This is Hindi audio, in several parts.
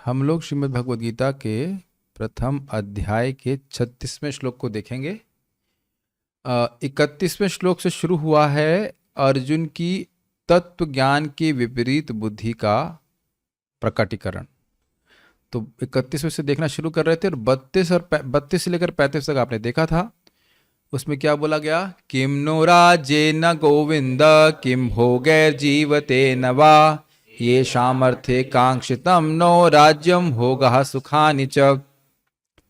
हम लोग श्रीमद् भगवद गीता के प्रथम अध्याय के 36वें श्लोक को देखेंगे। 31वें श्लोक से शुरू हुआ है अर्जुन की तत्व ज्ञान के विपरीत बुद्धि का प्रकटीकरण। तो 31वें से देखना शुरू कर रहे थे और 32 से लेकर 35 तक आपने देखा था। उसमें क्या बोला गया? किम नो राज्येन गोविंद किम भोगैर्जीवते न वा ये सामर्थ्ये कांक्षितम नो राज्यम भोगः सुखानि च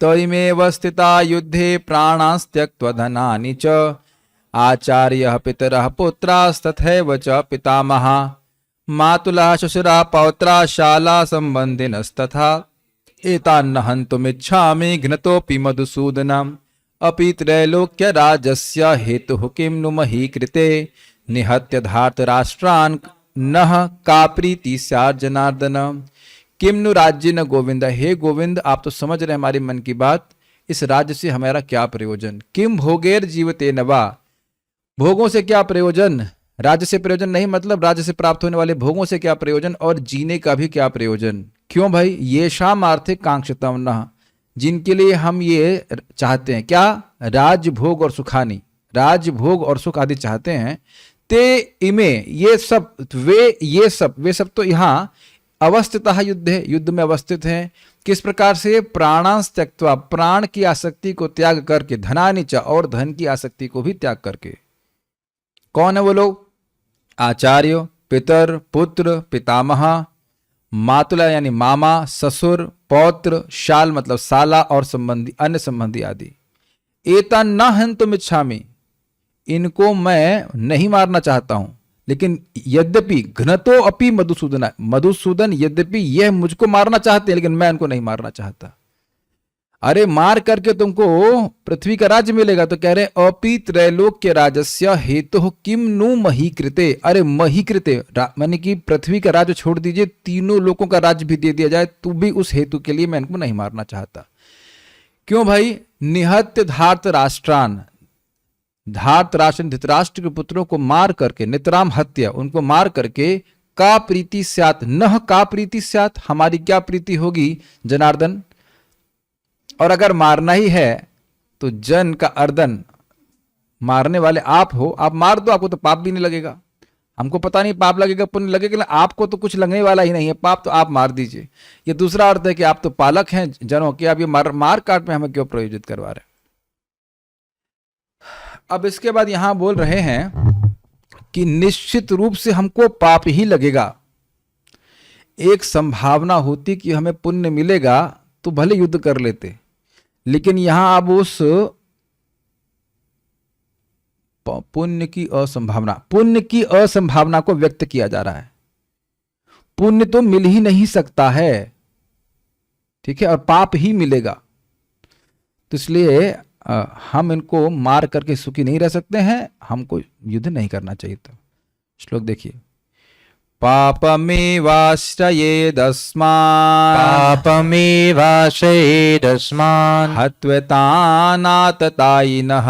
तयमेव स्थिता युद्धे प्राणास्त्यक्त्वा धनानि च आचार्यः पितरः पुत्रास्तथैव च पितामहा मातुलः श्वशुरः पौत्राः शाला सम्बन्धिनस्तथा एतान्न हन्तुमिच्छामि घ्नतोऽपि मधुसूदनम् अपि त्रैलोक्य राजस्य हेतुः किं नु मही कृते निहत्य धार्तराष्ट्रान् नः का प्रीति स्यात् जनार्दन। किम नु राज्य न गोविंद, हे गोविंद आप तो समझ रहे हमारी मन की बात, इस राज्य से हमारा क्या प्रयोजन। किम भोगेर जीवते नवा, भोगों से क्या प्रयोजन, राज्य से प्रयोजन नहीं, मतलब राज्य से प्राप्त होने वाले भोगों से क्या प्रयोजन और जीने का भी क्या प्रयोजन। क्यों भाई? ये शाम आर्थिक कांक्षितम न, जिनके लिए हम ये चाहते हैं क्या? राज भोग और सुखानी, राज भोग और सुख आदि चाहते हैं। ते इमे, ये सब वे सब तो यहाँ अवस्थितः युद्ध में अवस्थित हैं। किस प्रकार से? प्राणांस त्यक्त्वा, प्राण की आसक्ति को त्याग करके, धनानि च, और धन की आसक्ति को भी त्याग करके। कौन है वो लोग? आचार्य, पितर, पुत्र, पितामह, मातुला यानी मामा, ससुर, पौत्र, शाल मतलब साला और संबंधी, अन्य संबंधी आदि। एता न हन्तुमिच्छामि, इनको मैं नहीं मारना चाहता हूं, लेकिन यद्यपि घ्नतो अपि मधुसूदन, मधुसूदन यद्यपि यह मुझको मारना चाहते हैं लेकिन मैं इनको नहीं मारना चाहता। अरे मार करके तुमको पृथ्वी का राज्य मिलेगा, तो कह रहे अपि त्रैलोक्य राजस्य हेतु किम नु मही कृते। अरे मही कृते माने कि पृथ्वी का राज्य छोड़ दीजिए, तीनों लोगों का राज्य भी दे दिया जाए तो भी उस हेतु के लिए मैं इनको नहीं मारना चाहता। क्यों भाई? निहत्य धार्त राष्ट्रान, धार्त राष्ट्र धृतराष्ट्र के पुत्रों को मार करके, नितराम हत्या, उनको मार करके, का प्रीति स्यात्, नह का प्रीति स्यात्, हमारी क्या प्रीति होगी जनार्दन। और अगर मारना ही है तो जन का अर्दन, मारने वाले आप हो, आप मार दो, आपको तो पाप भी नहीं लगेगा। हमको पता नहीं पाप लगेगा पुण्य लगेगा, लेकिन आपको तो कुछ लगने वाला ही नहीं है पाप, तो आप मार दीजिए। ये दूसरा अर्थ है कि आप तो पालक हैं जनों के, आप ये मार काट में हमें क्यों प्रयोजित करवा रहे हैं। अब इसके बाद यहां बोल रहे हैं कि निश्चित रूप से हमको पाप ही लगेगा। एक संभावना होती कि हमें पुण्य मिलेगा तो भले युद्ध कर लेते, लेकिन यहां अब उस पुण्य की असंभावना को व्यक्त किया जा रहा है। पुण्य तो मिल ही नहीं सकता है, ठीक है, और पाप ही मिलेगा। तो इसलिए हम इनको मार करके सुखी नहीं रह सकते हैं, हमको युद्ध नहीं करना चाहिए। तो श्लोक देखिए, पापमेवाश्रयेदस्मान् हत्वेतानाततायिनः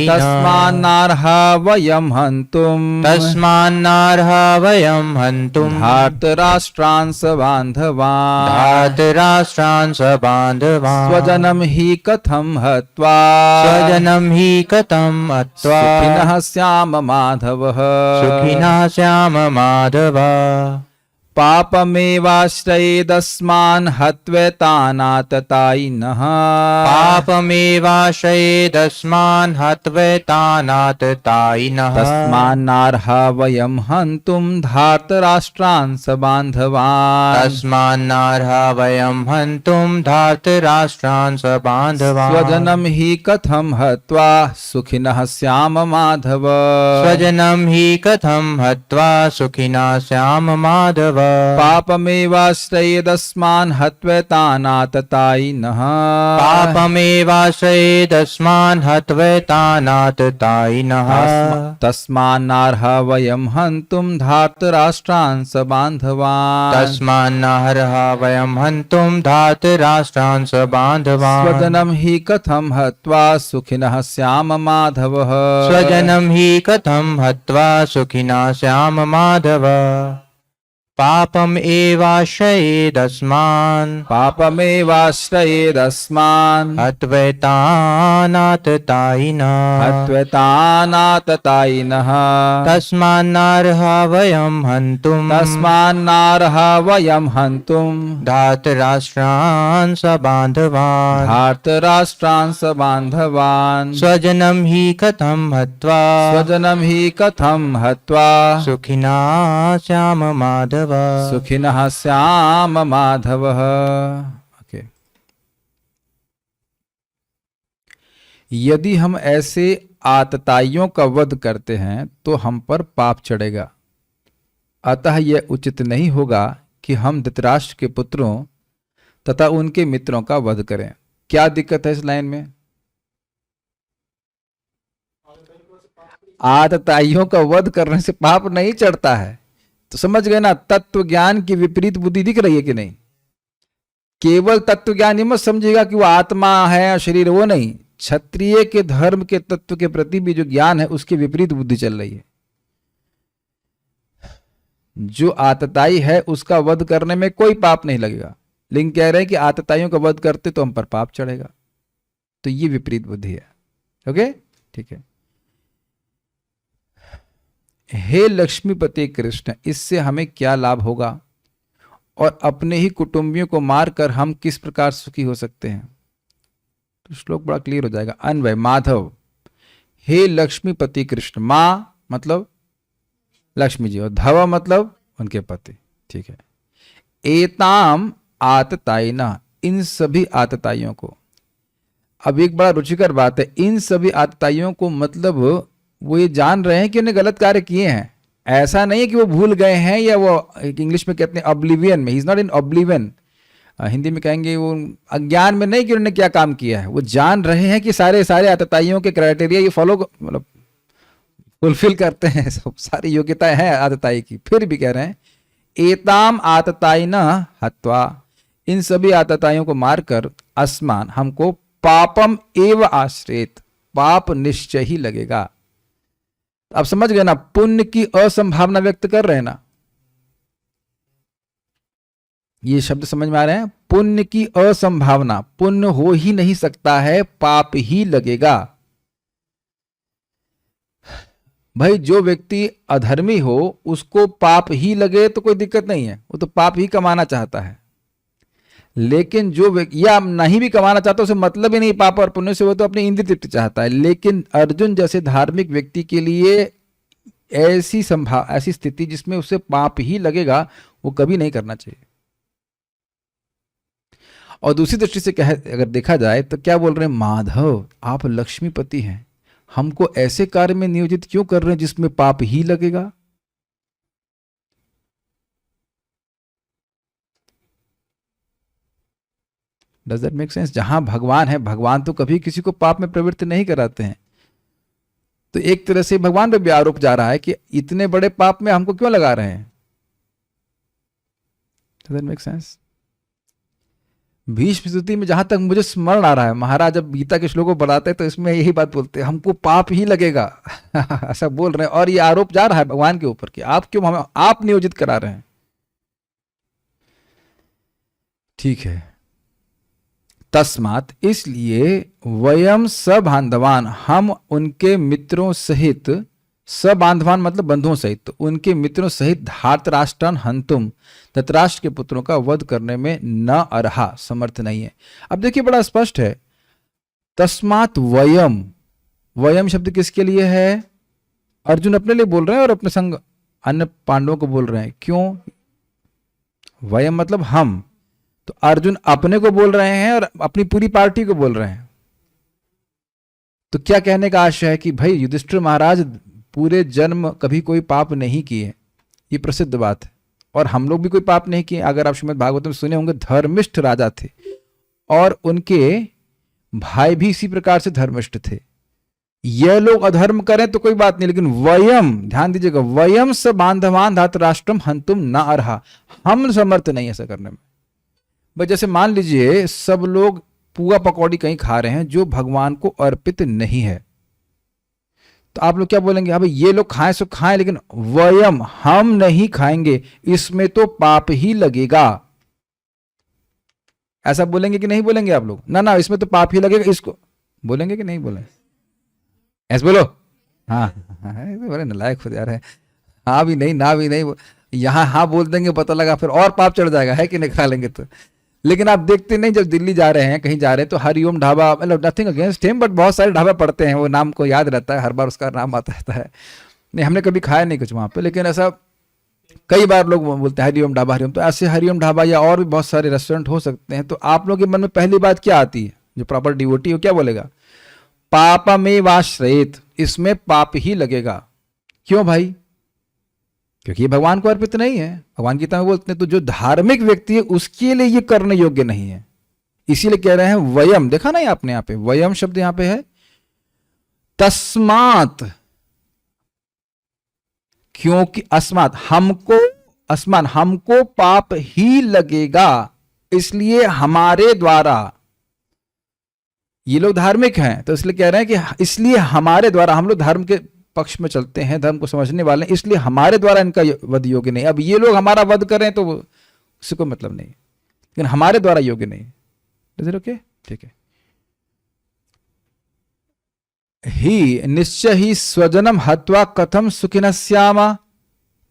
तस्मान्नार्हा वयं हन्तुम् धार्तराष्ट्रान् सबान्धवान् स्वजनं हि कथं हत्वा सुखिनः स्याम माधवः पापमेवाश्रयेदस्मान् हत्वेतानाततायिनः तस्मान्नार्हा वयं हन्तुं धार्तराष्ट्रान् सबान्धवान् स्वजनं हि कथं हत्वा सुखिनः स्याम माधव पापमेवाश्रयेदस्मान् हत्वेतानाततायिनः तस्मान्नार्हा वयं हन्तुं धार्तराष्ट्रान् सबान्धवान् स्वजनं हि कथं हत्वा सुखिनः स्याम माधवः स्वजनं हि कथं हत्वा सुखिनः स्याम माधव। पापम एवाश्रयेदस्मान् पापमेवाश्रयेदस्मान् अद्वैतानाततायिनः अत्वतानाततायिनः तस्मान्नार्हा वयं हन्तुम् तस्मान्नार्हा वयं हन्तुम् धातराष्ट्रान् सबान्धवान् धार्तराष्ट्रान् सबान्धवान् स्वजनं हि कथं हत्वा स्वजनं हि कथं हत्वा सुखिना श्याम माधव सुखिनः श्याम माधवः। ओके, यदि हम ऐसे आतताइयों का वध करते हैं तो हम पर पाप चढ़ेगा। अतः यह उचित नहीं होगा कि हम धृतराष्ट्र के पुत्रों तथा उनके मित्रों का वध करें। क्या दिक्कत है इस लाइन में? आतताइयों का वध करने से पाप नहीं चढ़ता है। तो समझ गए ना, तत्व ज्ञान की विपरीत बुद्धि दिख रही है कि नहीं? केवल तत्व ज्ञान ही मत समझिएगा कि वो आत्मा है शरीर, वो नहीं, क्षत्रिय के धर्म के तत्व के प्रति भी जो ज्ञान है उसकी विपरीत बुद्धि चल रही है। जो आतताई है उसका वध करने में कोई पाप नहीं लगेगा, लेकिन कह रहे हैं कि आतताइयों का वध करते तो हम पर पाप चढ़ेगा। तो ये विपरीत बुद्धि है। ओके, ठीक है। हे लक्ष्मीपति कृष्ण, इससे हमें क्या लाभ होगा और अपने ही कुटुंबियों को मारकर हम किस प्रकार सुखी हो सकते हैं? तो श्लोक बड़ा क्लियर हो जाएगा। अन्वय माधव, हे लक्ष्मीपति कृष्ण, मां मतलब लक्ष्मी जी और धव मतलब उनके पति। ठीक है। एताम आतताइना, इन सभी आतताइयों को। अब एक बड़ा रुचिकर बात है, इन सभी आतताइयों को मतलब वो ये जान रहे हैं कि उन्हें गलत कार्य किए हैं। ऐसा नहीं है कि वो भूल गए हैं या वो इंग्लिश में कहते हैं ऑब्लिवियन में, he is not in oblivion, Hindi में कहेंगे वो अज्ञान में नहीं कि उन्होंने क्या काम किया है। वो जान रहे हैं कि सारे आतताइयों के क्राइटेरिया ये फॉलो मतलब फुलफिल करते हैं, सब सारी योग्यताएं हैं आतताई की, फिर भी कह रहे हैं एताम आतताइना हत्वा, इन सभी आतताइयों को मारकर अस्मान, हमको पापम एव आश्रित, पाप निश्चय ही लगेगा। अब समझ गए ना, पुण्य की असंभावना व्यक्त कर रहे हैं ना, ये शब्द समझ में आ रहे हैं? पुण्य की असंभावना, पुण्य हो ही नहीं सकता है, पाप ही लगेगा। भाई जो व्यक्ति अधर्मी हो उसको पाप ही लगे तो कोई दिक्कत नहीं है, वो तो पाप ही कमाना चाहता है। लेकिन जो व्यक्ति या नहीं भी कमाना चाहता, उसे मतलब ही नहीं पाप और पुण्य से, वो तो अपनी इंद्रिय तृप्ति चाहता है। लेकिन अर्जुन जैसे धार्मिक व्यक्ति के लिए ऐसी स्थिति जिसमें उसे पाप ही लगेगा, वो कभी नहीं करना चाहिए। और दूसरी दृष्टि से अगर देखा जाए तो क्या बोल रहे हैं? माधव, आप लक्ष्मीपति हैं, हमको ऐसे कार्य में नियोजित क्यों कर रहे हैं जिसमें पाप ही लगेगा? Does that make sense? जहां भगवान है, भगवान तो कभी किसी को पाप में प्रवृत्त नहीं कराते हैं। तो एक तरह से भगवान पे भी आरोप जा रहा है कि इतने बड़े पाप में हमको क्यों लगा रहे हैं। Does that make sense? Bhishma स्तुति में जहां तक मुझे स्मरण आ रहा है, महाराज जब गीता के श्लोकों बताते हैं तो इसमें यही बात बोलते हैं, हमको पाप ही लगेगा ऐसा बोल रहे हैं। और ये आरोप जा रहा है भगवान के ऊपर कि आप क्यों हमें आप नियोजित करा रहे हैं। ठीक है। तस्मात्, इसलिए वयम सबांधवान, हम उनके मित्रों सहित, सबांधवान मतलब बंधुओं सहित, तो उनके मित्रों सहित धार्तराष्ट्रन हंतुम, धृतराष्ट्र के पुत्रों का वध करने में न अर्हा, समर्थ नहीं है। अब देखिए बड़ा स्पष्ट है, तस्मात् वयम, वयम शब्द किसके लिए है? अर्जुन अपने लिए बोल रहे हैं और अपने संग अन्य पांडवों को बोल रहे हैं। क्यों? वयम मतलब हम, तो अर्जुन अपने को बोल रहे हैं और अपनी पूरी पार्टी को बोल रहे हैं। तो क्या कहने का आशय है कि भाई युधिष्ठिर महाराज पूरे जन्म कभी कोई पाप नहीं किए, ये प्रसिद्ध बात है, और हम लोग भी कोई पाप नहीं किए। अगर आप श्रीमद् भागवत में सुने होंगे, धर्मिष्ठ राजा थे और उनके भाई भी इसी प्रकार से धर्मिष्ठ थे। ये लोग अधर्म करें तो कोई बात नहीं, लेकिन वयम, ध्यान दीजिएगा, वयम स बांधवान धातराष्ट्रम हंतुम न अर्हा, हम समर्थ नहीं ऐसा करने में। भाई जैसे मान लीजिए सब लोग पुआ पकौड़ी कहीं खा रहे हैं जो भगवान को अर्पित नहीं है, तो आप लोग क्या बोलेंगे, अब ये लोग खाएं सो खाएं, लेकिन वयम हम नहीं खाएंगे, इसमें तो पाप ही लगेगा। ऐसा बोलेंगे कि नहीं बोलेंगे आप लोग? ना ना, इसमें तो पाप ही लगेगा, इसको बोलेंगे कि नहीं बोलेंगे? ऐसे बोलो। हाँ हाँ, बड़े नालायक हो जा रहे हैं। हाँ भी नहीं, ना भी नहीं, यहाँ हाँ बोल देंगे, पता लगा फिर और पाप चढ़ जाएगा, है कि नहीं, खा लेंगे तो। लेकिन आप देखते नहीं, जब दिल्ली जा रहे हैं, कहीं जा रहे हैं, तो हरिओम ढाबा, मतलब नथिंग अगेंस्ट हिम, बट बहुत सारे ढाबे पड़ते हैं, वो नाम को याद रहता है, हर बार उसका नाम आता रहता है। नहीं, हमने कभी खाया नहीं कुछ वहाँ पे, लेकिन ऐसा कई बार लोग बोलते हैं हरिओम ढाबा, हरिओम। तो ऐसे हरिओम ढाबा या और भी बहुत सारे रेस्टोरेंट हो सकते हैं। तो आप लोगों के मन में पहली बात क्या आती है? जो प्रॉपर डिवोटी हो क्या बोलेगा? पापमेवाश्रयेत, इसमें पाप ही लगेगा। क्यों भाई? क्योंकि ये भगवान को अर्पित नहीं है। भगवान गीता में बोलते हैं, तो जो धार्मिक व्यक्ति है उसके लिए ये करने योग्य नहीं है। इसीलिए कह रहे हैं वयम, देखा नहीं आपने यहाँ पे वयम शब्द यहाँ पे है, तस्मात, क्योंकि अस्मात, हमको, अस्मान हमको पाप ही लगेगा, इसलिए हमारे द्वारा, ये लोग धार्मिक हैं तो इसलिए कह रहे हैं कि इसलिए हमारे द्वारा, हम लोग धर्म के पक्ष में चलते हैं, धर्म को समझने वाले हैं, इसलिए हमारे द्वारा इनका वध योग्य नहीं। अब ये लोग हमारा वध करें तो उससे कोई मतलब नहीं, लेकिन हमारे द्वारा योग्य नहीं। Is it okay? ठीक है। ही निश्चय ही स्वजनम हत्वा कथम सुखिनस्यामा,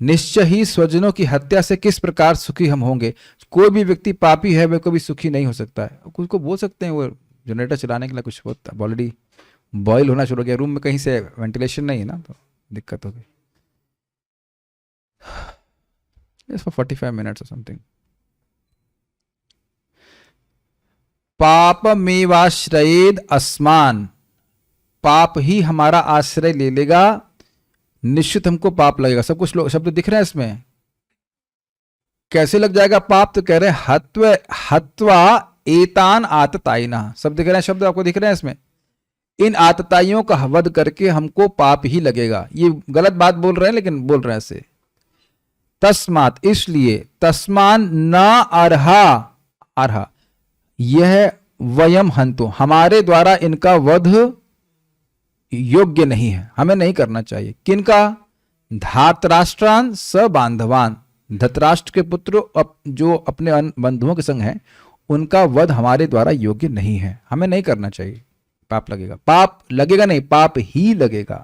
निश्चय ही स्वजनों की हत्या से किस प्रकार सुखी हम होंगे। कोई भी व्यक्ति पापी है वह कभी सुखी नहीं हो सकता है। कुछ को बोल सकते हैं वो जनरेटर चलाने के लिए कुछ होता है, ऑलरेडी बॉयल होना शुरू हो गया, रूम में कहीं से वेंटिलेशन नहीं है ना, तो दिक्कत होगी। फॉर 45 मिनट्स और समथिंग। पापमेवाश्रयेद अस्मान, पाप ही हमारा आश्रय ले लेगा, निश्चित हमको पाप लगेगा। सब कुछ शब्द दिख रहे हैं इसमें। कैसे लग जाएगा पाप? तो कह रहे हैं हत्वा एतान आततायिनः, सब दिख रहे हैं शब्द, आपको दिख रहे हैं इसमें। इन आतताइयों का वध करके हमको पाप ही लगेगा। ये गलत बात बोल रहे हैं, लेकिन बोल रहे हैं ऐसे। तस्मात, इसलिए, तस्मान न अर्हा, अर्हा यह वयम हंतु, हमारे द्वारा इनका वध योग्य नहीं है, हमें नहीं करना चाहिए। किनका? धातराष्ट्रान स बांधवान, धतराष्ट्र के पुत्र जो अपने बंधुओं के संग हैं, उनका वध हमारे द्वारा योग्य नहीं है, हमें नहीं करना चाहिए। पाप लगेगा, पाप लगेगा नहीं, पाप ही लगेगा,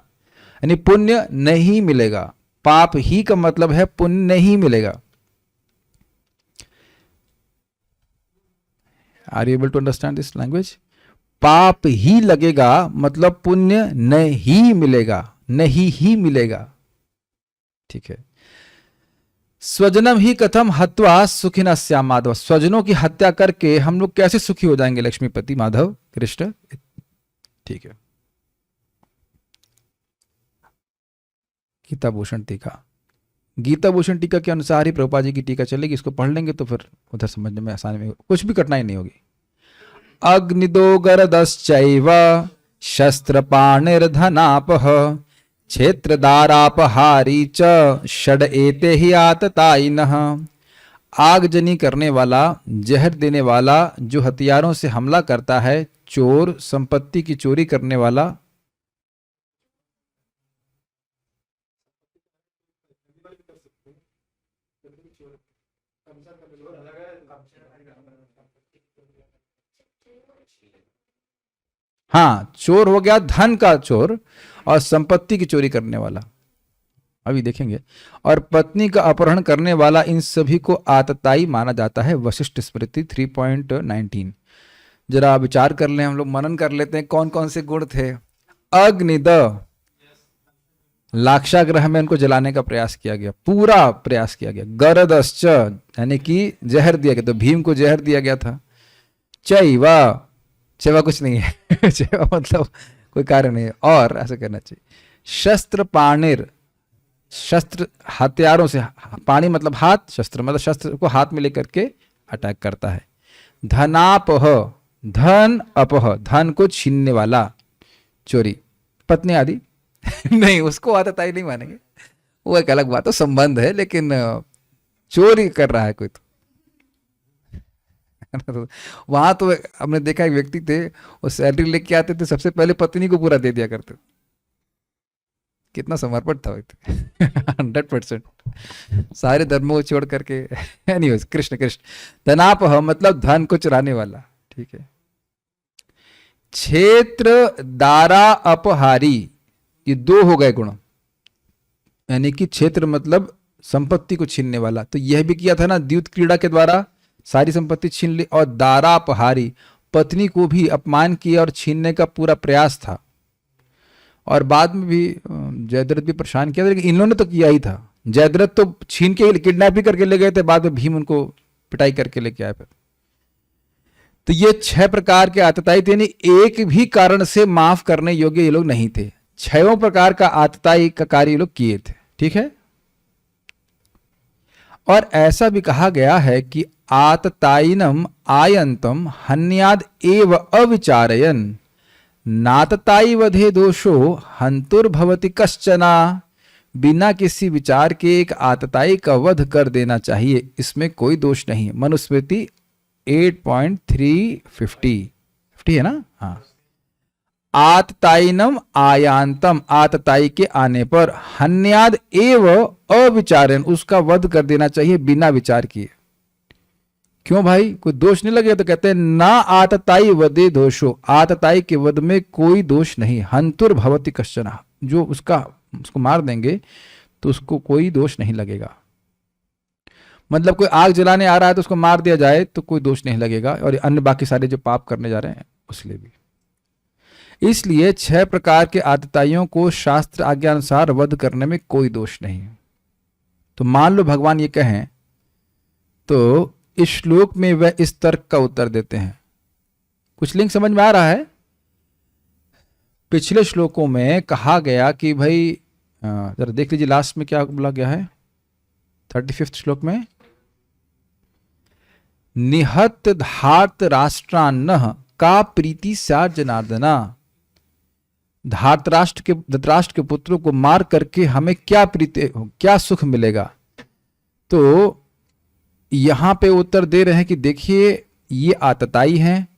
यानी पुण्य नहीं मिलेगा। पाप ही का मतलब है पुण्य नहीं मिलेगा। Are you able to understand this language? पाप ही लगेगा मतलब पुण्य नहीं मिलेगा, नहीं ही मिलेगा। ठीक है। स्वजनम ही कथम हत्वा सुखिनस्याम माधव, स्वजनों की हत्या करके हम लोग कैसे सुखी हो जाएंगे लक्ष्मीपति माधव कृष्ण। ठीक है। गीता भूषण टीका, गीता भूषण टीका के अनुसार ही प्रभुपाद जी की टीका चलेगी, इसको पढ़ लेंगे तो फिर उधर समझने में आसानी में कुछ भी कठिनाई नहीं होगी। अग्निदो गरदश्चैव शस्त्रपाणिर्धनापः क्षेत्रदारापहारी च षड एते ही आततायिनः, आगजनी करने वाला, जहर देने वाला, जो हथियारों से हमला करता है, चोर, संपत्ति की चोरी करने वाला, हाँ चोर हो गया, धन का चोर और संपत्ति की चोरी करने वाला, अभी देखेंगे, और पत्नी का अपहरण करने वाला, इन सभी को आतताई माना जाता है। वशिष्ठ स्मृति 3.19। जरा विचार कर लें, हम लोग मनन कर लेते हैं कौन कौन से गुण थे। अग्निद, लाक्षागृह में उनको जलाने का प्रयास किया गया, पूरा प्रयास किया गया। गरदश्च यानी कि जहर दिया गया, तो भीम को जहर दिया गया था। चैवा, चैवा कुछ नहीं है चैवा मतलब कोई कार्य नहीं है, और ऐसा करना चाहिए। शस्त्र पाणिर, शस्त्र हथियारों से, पाणी मतलब हाथ, शस्त्र मतलब शस्त्र को हाथ में लेकर के अटैक करता है। धनापह, धन अपह, धन को छीनने वाला, चोरी, पत्नी आदि नहीं, उसको आतताई नहीं मानेंगे, वो एक अलग बात, तो संबंध है, लेकिन चोरी कर रहा है कोई तो वहां तो हमने देखा एक व्यक्ति थे, वो सैलरी लेके आते थे, सबसे पहले पत्नी को पूरा दे दिया करते, कितना समर्पण था व्यक्ति 100%, सारे धर्मों को छोड़ करके। एनीवेज, कृष्ण कृष्ण। धनापह मतलब धन को चुराने वाला, ठीक है। क्षेत्र दारा अपहारी, ये दो हो गए गुण, यानी कि क्षेत्र मतलब संपत्ति को छीनने वाला, तो यह भी किया था ना द्यूत क्रीड़ा के द्वारा, सारी संपत्ति छीन ली। और दारा अपहारी, पत्नी को भी अपमान किया और छीनने का पूरा प्रयास था। और बाद में भी जयद्रथ भी परेशान किया था, लेकिन इन्होंने तो किया ही था। जयद्रथ तो छीन के किडनैप भी करके ले गए थे, बाद में भीम उनको पिटाई करके लेके आए फिर। तो ये 6 प्रकार के आतताई थे, यानी एक भी कारण से माफ करने योग्य ये लोग नहीं थे। 6 प्रकार का आतताई का कार्य ये लोग किए थे, ठीक है। और ऐसा भी कहा गया है कि आततायिनम आयंतम हन्याद एव अविचारयन नातताई वधे दोषो हंतुर्भवति कश्चना। बिना किसी विचार के एक आतताई का वध कर देना चाहिए, इसमें कोई दोष नहीं है। मनुस्मृति 8.350 है ना, हाँ। आततायिनम आयांतम, आतताई के आने पर, हन्याद एव अविचारन, उसका वध कर देना चाहिए बिना विचार किए। क्यों भाई, कोई दोष नहीं लगे? तो कहते हैं ना आतताई वधे दोषो, आतताई के वध में कोई दोष नहीं। हंतुर भवति कश्चन, जो उसको मार देंगे तो उसको कोई दोष नहीं लगेगा। मतलब कोई आग जलाने आ रहा है तो उसको मार दिया जाए तो कोई दोष नहीं लगेगा, और अन्य बाकी सारे जो पाप करने जा रहे हैं उसलिए भी। इसलिए 6 प्रकार के आतताइयों को शास्त्र आज्ञा अनुसार वध करने में कोई दोष नहीं है। तो मान लो भगवान ये कहें, तो इस श्लोक में वह इस तर्क का उत्तर देते हैं। कुछ लिंक समझ में आ रहा है? पिछले श्लोकों में कहा गया कि भाई, जरा देख लीजिए लास्ट में क्या बोला गया है 35वें श्लोक में, निहत धार्त राष्ट्रान्न का प्रीति स्यात् जनार्दना। धृतराष्ट्र के पुत्रों को मार करके हमें क्या प्रीति, क्या सुख मिलेगा? तो यहां पे उत्तर दे रहे हैं कि देखिए ये आतताई हैं।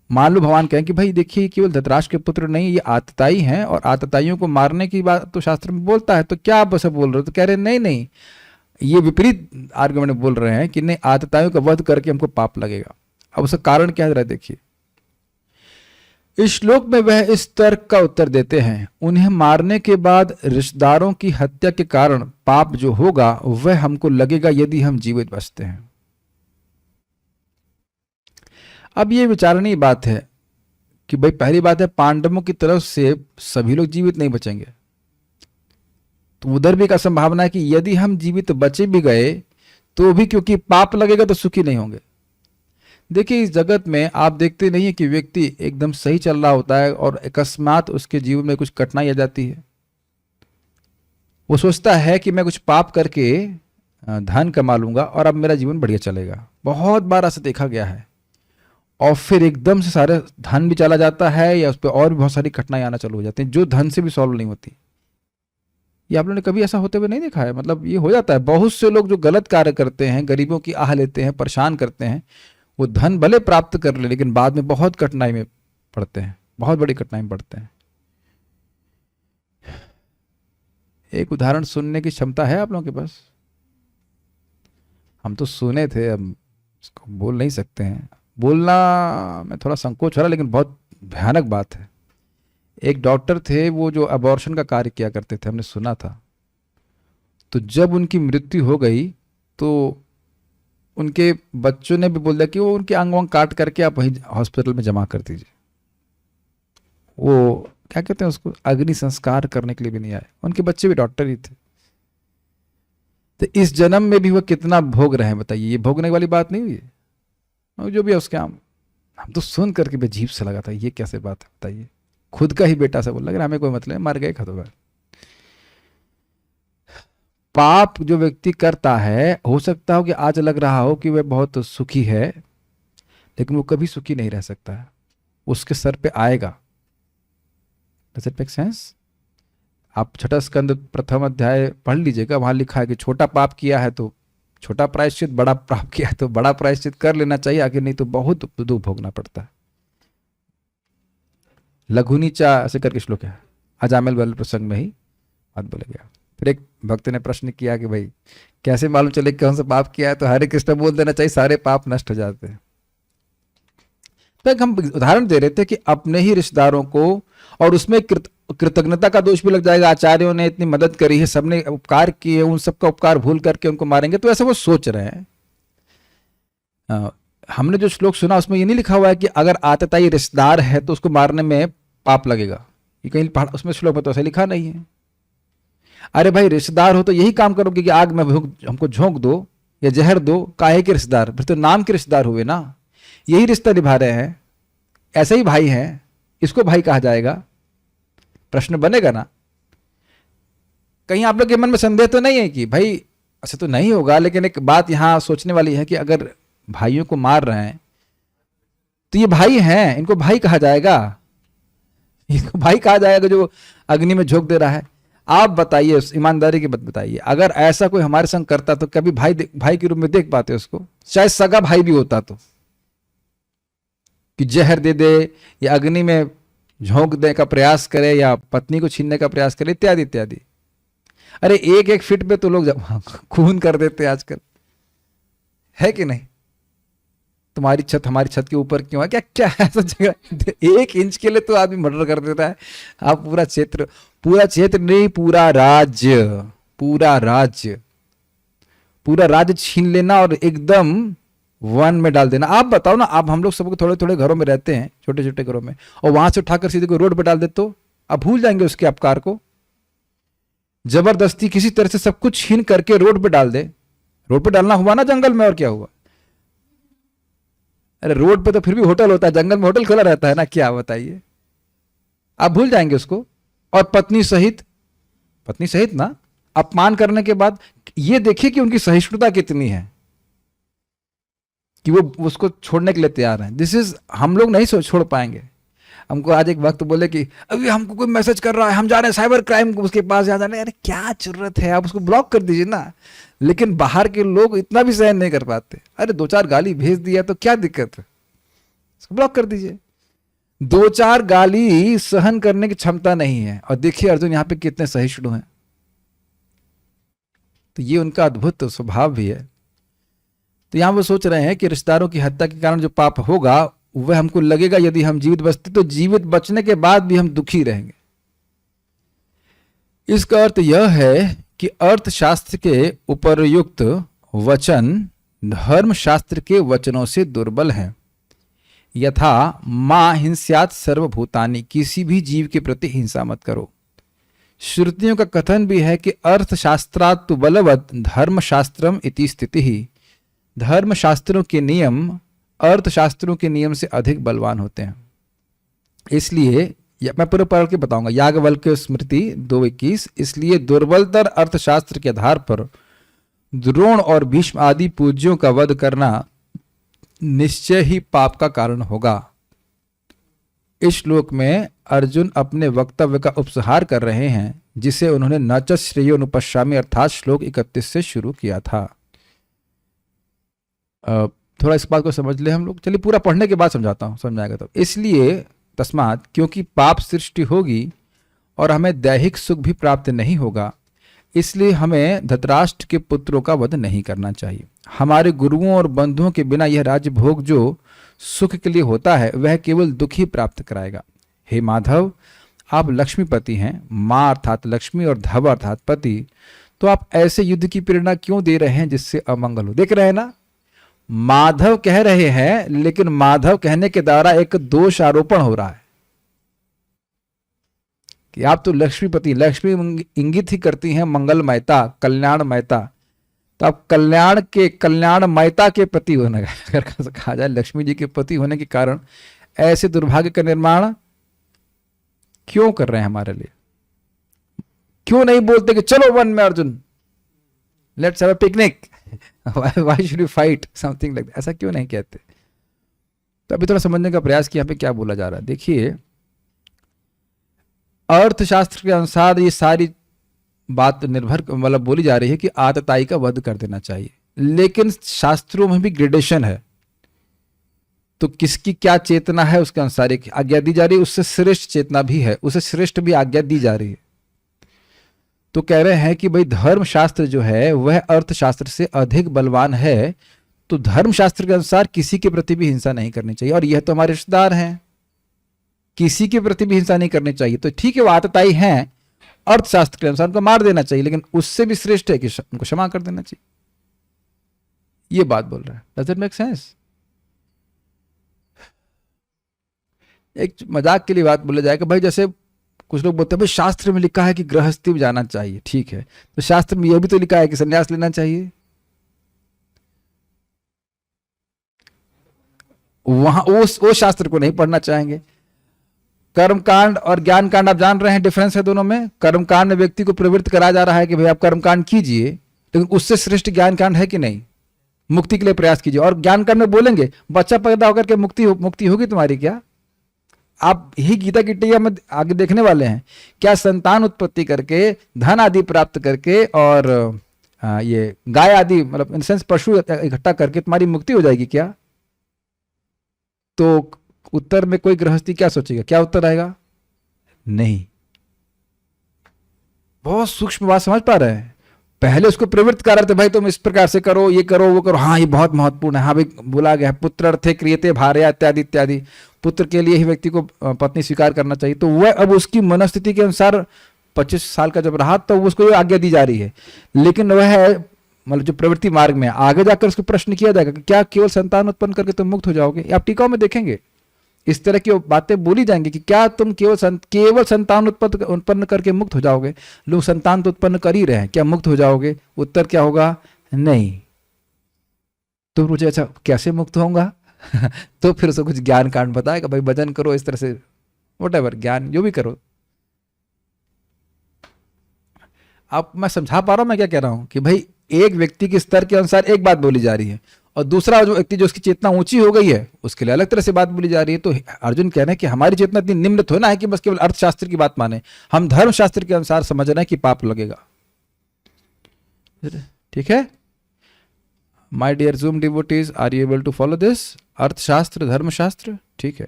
मान लो भगवान कहें कि भाई देखिए केवल धृतराष्ट्र के पुत्र नहीं, ये आतताई हैं, और आतताइयों को मारने की बात तो शास्त्र में बोलता है, तो क्या आप बस बोल रहे हो? तो कह रहे नहीं नहीं, ये विपरीत आर्गुमेंट बोल रहे हैं कि नहीं, आतताइयों का वध करके हमको पाप लगेगा। अब उसका कारण क्या है, देखिए इस श्लोक में वह इस तर्क का उत्तर देते हैं, उन्हें मारने के बाद रिश्तेदारों की हत्या के कारण पाप जो होगा वह हमको लगेगा यदि हम जीवित बचते हैं। अब ये विचारणीय बात है कि भाई पहली बात है, पांडवों की तरफ से सभी लोग जीवित नहीं बचेंगे, तो उधर भी एक संभावना है कि यदि हम जीवित बचे भी गए तो भी क्योंकि पाप लगेगा तो सुखी नहीं होंगे। देखिए इस जगत में आप देखते नहीं है कि व्यक्ति एकदम सही चल रहा होता है और अकस्मात उसके जीवन में कुछ कठिनाई आ जाती है। वो सोचता है कि मैं कुछ पाप करके धन कमा लूंगा और अब मेरा जीवन बढ़िया चलेगा। बहुत बार ऐसा देखा गया है, और फिर एकदम से सारे धन भी चला जाता है या उस पर और भी बहुत सारी कठिनाई आना चालू हो जाती हैं जो धन से भी सॉल्व नहीं होती। ये आप लोगों ने कभी ऐसा होते हुए नहीं देखा है? मतलब ये हो जाता है। बहुत से लोग जो गलत कार्य करते हैं, गरीबों की आह लेते हैं, परेशान करते हैं, वो धन भले प्राप्त कर ले लेकिन बाद में बहुत कठिनाई में पड़ते हैं, बहुत बड़ी कठिनाई में पड़ते हैं। एक उदाहरण सुनने की क्षमता है आप लोगों के पास? हम तो सुने थे, अब इसको बोल नहीं सकते हैं, बोलना में थोड़ा संकोच हो रहा, लेकिन बहुत भयानक बात है। एक डॉक्टर थे, वो जो अबॉर्शन का कार्य किया करते थे, हमने सुना था। तो जब उनकी मृत्यु हो गई तो उनके बच्चों ने भी बोल दिया कि वो उनके अंग वांग काट करके आप वहीं हॉस्पिटल में जमा कर दीजिए। वो क्या कहते हैं उसको, अग्नि संस्कार करने के लिए भी नहीं आए। उनके बच्चे भी डॉक्टर ही थे। तो इस जन्म में भी वो कितना भोग रहे हैं बताइए? ये भोगने वाली बात नहीं हुई है? जो भी है उसके हम तो सुन करके भी अजीब सा लगा था, ये कैसे बात है बताइए? खुद का ही बेटा से बोल लगा हमें कोई मतलब, मर गए खत्म। पाप जो व्यक्ति करता है, हो सकता हो कि आज लग रहा हो कि वह बहुत सुखी है, लेकिन वो कभी सुखी नहीं रह सकता है, उसके सर पे आएगा। Does it make sense? आप छठा स्कंद प्रथम अध्याय पढ़ लीजिएगा, वहां लिखा है कि छोटा पाप किया है तो छोटा प्रायश्चित, बड़ा पाप किया है तो बड़ा प्रायश्चित कर लेना चाहिए, आगे नहीं तो बहुत दुख भोगना पड़ता है। लघु नीचा ऐसे करके श्लोक है, अजामिल वाले प्रसंग में ही बात बोले गया। फिर एक भक्त ने प्रश्न किया कि भाई कैसे मालूम चले कौन सा पाप किया है, तो हरे कृष्ण बोल देना चाहिए, सारे पाप नष्ट हो जाते हैं। तो एक हम उदाहरण दे रहे थे कि अपने ही रिश्तेदारों को, और उसमें कृतज्ञता का दोष भी लग जाएगा, आचार्यों ने इतनी मदद करी है, सबने उपकार किए, उन सबका उपकार भूल करके उनको मारेंगे, तो ऐसा वो सोच रहे हैं। हमने जो श्लोक सुना उसमें ये नहीं लिखा हुआ है कि अगर आतताई रिश्तेदार है तो उसको मारने में पाप लगेगा, ये कहीं उसमें श्लोक में तो ऐसा लिखा नहीं है। अरे भाई रिश्तेदार हो तो यही काम करोगे कि आग में हमको झोंक दो या जहर दो, काहे के रिश्तेदार, फिर तो नाम के रिश्तेदार हुए ना, यही रिश्ता निभा रहे हैं, ऐसे ही भाई हैं, इसको भाई कहा जाएगा, प्रश्न बनेगा ना। कहीं आप लोग के मन में संदेह तो नहीं है कि भाई ऐसा तो नहीं होगा, लेकिन एक बात यहां सोचने वाली है कि अगर भाइयों को मार रहे हैं तो ये भाई हैं, इनको भाई कहा जाएगा, इनको भाई कहा जाएगा जो अग्नि में झोंक दे रहा है। आप बताइए, ईमानदारी की बात बताइए, अगर ऐसा कोई हमारे संग करता तो कभी भाई के रूप में देख पाते उसको, चाहे सगा भाई भी होता तो, कि जहर दे दे या अग्नि में झोंक दे का प्रयास करे या पत्नी को छीनने का प्रयास करे, इत्यादि इत्यादि। अरे एक एक फिट पे तो लोग खून कर देते आजकल, है कि नहीं? तुम्हारी छत हमारी छत के ऊपर क्यों है, क्या क्या ऐसा जगह 1 इंच के लिए तो आदमी मर्डर कर देता है। आप पूरा क्षेत्र नहीं, पूरा राज्य छीन लेना और एकदम वन में डाल देना। आप बताओ ना, आप हम लोग सबको थोड़े थोड़े घरों में रहते हैं, छोटे छोटे घरों में, और वहां से उठाकर सीधे कोई रोड पे डाल दे तो आप भूल जाएंगे उसके अपकार को। जबरदस्ती किसी तरह से सब कुछ छीन करके रोड पे डाल दे, रोड पे डालना हुआ ना जंगल में, और क्या हुआ? अरे रोड पे तो फिर भी होटल होता है, जंगल में होटल खुला रहता है ना, क्या बताइए? आप भूल जाएंगे उसको। और पत्नी सहित ना अपमान करने के बाद ये देखिए कि उनकी सहिष्णुता कितनी है कि वो उसको छोड़ने के लिए तैयार हैं। दिस इज, हम लोग नहीं छोड़ पाएंगे। हमको आज एक वक्त बोले कि अभी हमको कोई मैसेज कर रहा है, हम जा रहे हैं साइबर क्राइम उसके पास जा रहे हैं। अरे क्या जरूरत है, आप उसको ब्लॉक कर दीजिए ना। लेकिन बाहर के लोग इतना भी सहन नहीं कर पाते। अरे 2-4 गाली भेज दिया तो क्या दिक्कत है, उसको ब्लॉक कर दीजिए। 2-4 गाली सहन करने की क्षमता नहीं है, और देखिए अर्जुन यहाँ पे कितने सहिष्णु हैं। तो ये उनका अद्भुत स्वभाव भी है। तो यहां वो सोच रहे हैं कि रिश्तेदारों की हत्या के कारण जो पाप होगा वह हमको लगेगा यदि हम जीवित बचते, तो जीवित बचने के बाद भी हम दुखी रहेंगे। इसका अर्थ यह है कि अर्थशास्त्र के उपर्युक्त वचन धर्मशास्त्र के वचनों से दुर्बल हैं। यथा मां हिंस्यात् सर्वभूतानि, किसी भी जीव के प्रति हिंसा मत करो। श्रुतियों का कथन भी है कि अर्थशास्त्रात् तु बलवत् धर्मशास्त्रम इति स्थितिः, धर्मशास्त्रों के नियम अर्थशास्त्रों के नियम से अधिक बलवान होते हैं। इसलिए मैं पूरा पढ़ के बताऊंगा, याज्ञवल्क्य स्मृति 2:21, इसलिए दुर्बलतर अर्थशास्त्र के आधार पर द्रोण और भीष्म आदि पूज्यों का वध करना निश्चय ही पाप का कारण होगा। इस श्लोक में अर्जुन अपने वक्तव्य का उपसंहार कर रहे हैं, जिसे उन्होंने न च श्रेयोनुपश्यामि अर्थात श्लोक 31 से शुरू किया था। थोड़ा इस बात को समझ ले हम लोग, चलिए पूरा पढ़ने के बाद समझाता हूँ, समझाएगा तब। इसलिए तस्मात्, क्योंकि पाप सृष्टि होगी और हमें दैहिक सुख भी प्राप्त नहीं होगा, इसलिए हमें धृतराष्ट्र के पुत्रों का वध नहीं करना चाहिए। हमारे गुरुओं और बंधुओं के बिना यह राज्य भोग जो सुख के लिए होता है वह केवल दुख ही प्राप्त कराएगा। हे माधव, आप लक्ष्मीपति हैं, माँ अर्थात लक्ष्मी और धव अर्थात पति, तो आप ऐसे युद्ध की प्रेरणा क्यों दे रहे हैं जिससे अमंगल हो? देख रहे हैं ना, माधव कह रहे हैं, लेकिन माधव कहने के द्वारा एक दोष आरोपण हो रहा है कि आप तो लक्ष्मीपति, लक्ष्मी इंगित ही करती हैं मंगलमयता, कल्याणमयता, तो आप कल्याणमयता के पति होने का, अगर कहा जाए लक्ष्मी जी के पति होने के कारण ऐसे दुर्भाग्य का निर्माण क्यों कर रहे हैं हमारे लिए? क्यों नहीं बोलते कि चलो वन में Arjun, let's have a picnic, why should we fight, something like that, ऐसा क्यों नहीं कहते? तो अभी थोड़ा समझने का प्रयास किया यहाँ पे क्या बोला जा रहा है। देखिए, अर्थशास्त्र के अनुसार ये सारी बात निर्भर मतलब बोली जा रही है कि आतताई का वध कर देना चाहिए, लेकिन शास्त्रों में भी ग्रेडेशन है, तो किसकी क्या चेतना है उसके अनुसार एक आज्ञा दी जा रही है, उससे श्रेष्ठ चेतना भी है, उसे श्रेष्ठ भी आज्ञा दी जा रही है। तो कह रहे हैं कि भाई धर्मशास्त्र जो है वह अर्थशास्त्र से अधिक बलवान है, तो धर्मशास्त्र के अनुसार किसी के प्रति भी हिंसा नहीं करनी चाहिए, और यह तो हमारे रिश्तेदार हैं, किसी के प्रति भी हिंसा नहीं करनी चाहिए। तो ठीक है वो आतताई हैं, अर्थशास्त्र के अनुसार उनको मार देना चाहिए, लेकिन उससे भी श्रेष्ठ है कि उनको क्षमा कर देना चाहिए। ये बात बोल रहा है। Does it make sense? एक मजाक के लिए बात बोला जाएगा भाई, जैसे कुछ लोग बोलते हैं भाई शास्त्र में लिखा है कि गृहस्थी में जाना चाहिए, ठीक है, तो शास्त्र में यह भी तो लिखा है कि संन्यास लेना चाहिए। वहां वो शास्त्र को नहीं पढ़ना चाहेंगे। कर्मकांड और ज्ञान कांड आप जान रहे हैं, डिफरेंस है दोनों में। कर्मकांड में व्यक्ति को प्रवृत्त कराया जा रहा है कि भाई आप कर्मकांड कीजिए, लेकिन उससे श्रेष्ठ ज्ञान कांड है कि नहीं, मुक्ति के लिए प्रयास कीजिए। और ज्ञान कांड में बोलेंगे बच्चा पैदा होकर के मुक्ति होगी तुम्हारी क्या? आप ही गीता की टिया में आगे देखने वाले हैं, क्या संतान उत्पत्ति करके धन आदि प्राप्त करके और ये गाय आदि मतलब इन सेंस पशु इकट्ठा करके तुम्हारी मुक्ति हो जाएगी क्या? तो उत्तर में कोई गृहस्थी क्या सोचेगा? क्या उत्तर आएगा? नहीं। बहुत सूक्ष्म बात समझ पा रहे हैं। पहले उसको प्रवृत्त कर रहे थे भाई तुम इस प्रकार से करो, ये करो, वो करो, हाँ ये बहुत महत्वपूर्ण है, हाँ भाई बोला गया है पुत्र अर्थे क्रियते भार्या इत्यादि इत्यादि, पुत्र के लिए ही व्यक्ति को पत्नी स्वीकार करना चाहिए। तो वह अब उसकी मनस्थिति के अनुसार 25 साल का जब रहा तो उसको आज्ञा दी जा रही है, लेकिन वह मतलब जो प्रवृत्ति मार्ग में आगे जाकर उसको प्रश्न किया जाएगा कि क्या केवल संतान उत्पन्न करके तुम मुक्त हो जाओगे? आप टीकाओं में देखेंगे इस तरह की बातें बोली जाएंगी कि क्या तुम केवल संतान उत्पन्न करके मुक्त हो जाओगे? लोग संतान तो उत्पन्न कर ही रहे हैं, क्या मुक्त हो जाओगे? उत्तर क्या होगा? नहीं। तो मुझे अच्छा कैसे मुक्त होऊंगा? तो फिर उसको कुछ ज्ञान कांड बताएगा, भाई भजन करो इस तरह से, व्हाटएवर ज्ञान जो भी करो। आप मैं समझा पा रहा हूं मैं क्या कह रहा हूं कि भाई एक व्यक्ति के स्तर के अनुसार एक बात बोली जा रही है, और दूसरा जो व्यक्ति जो उसकी चेतना ऊंची हो गई है उसके लिए अलग तरह से बात बोली जा रही है। तो अर्जुन कह रहे हैं कि हमारी चेतना इतनी निम्न थोड़ा है कि बस केवल अर्थशास्त्र की बात माने, हम धर्मशास्त्र के अनुसार समझ रहे हैं कि पाप लगेगा। ठीक है my dear zoom devotees, are you able to follow this? अर्थशास्त्र धर्मशास्त्र, ठीक है।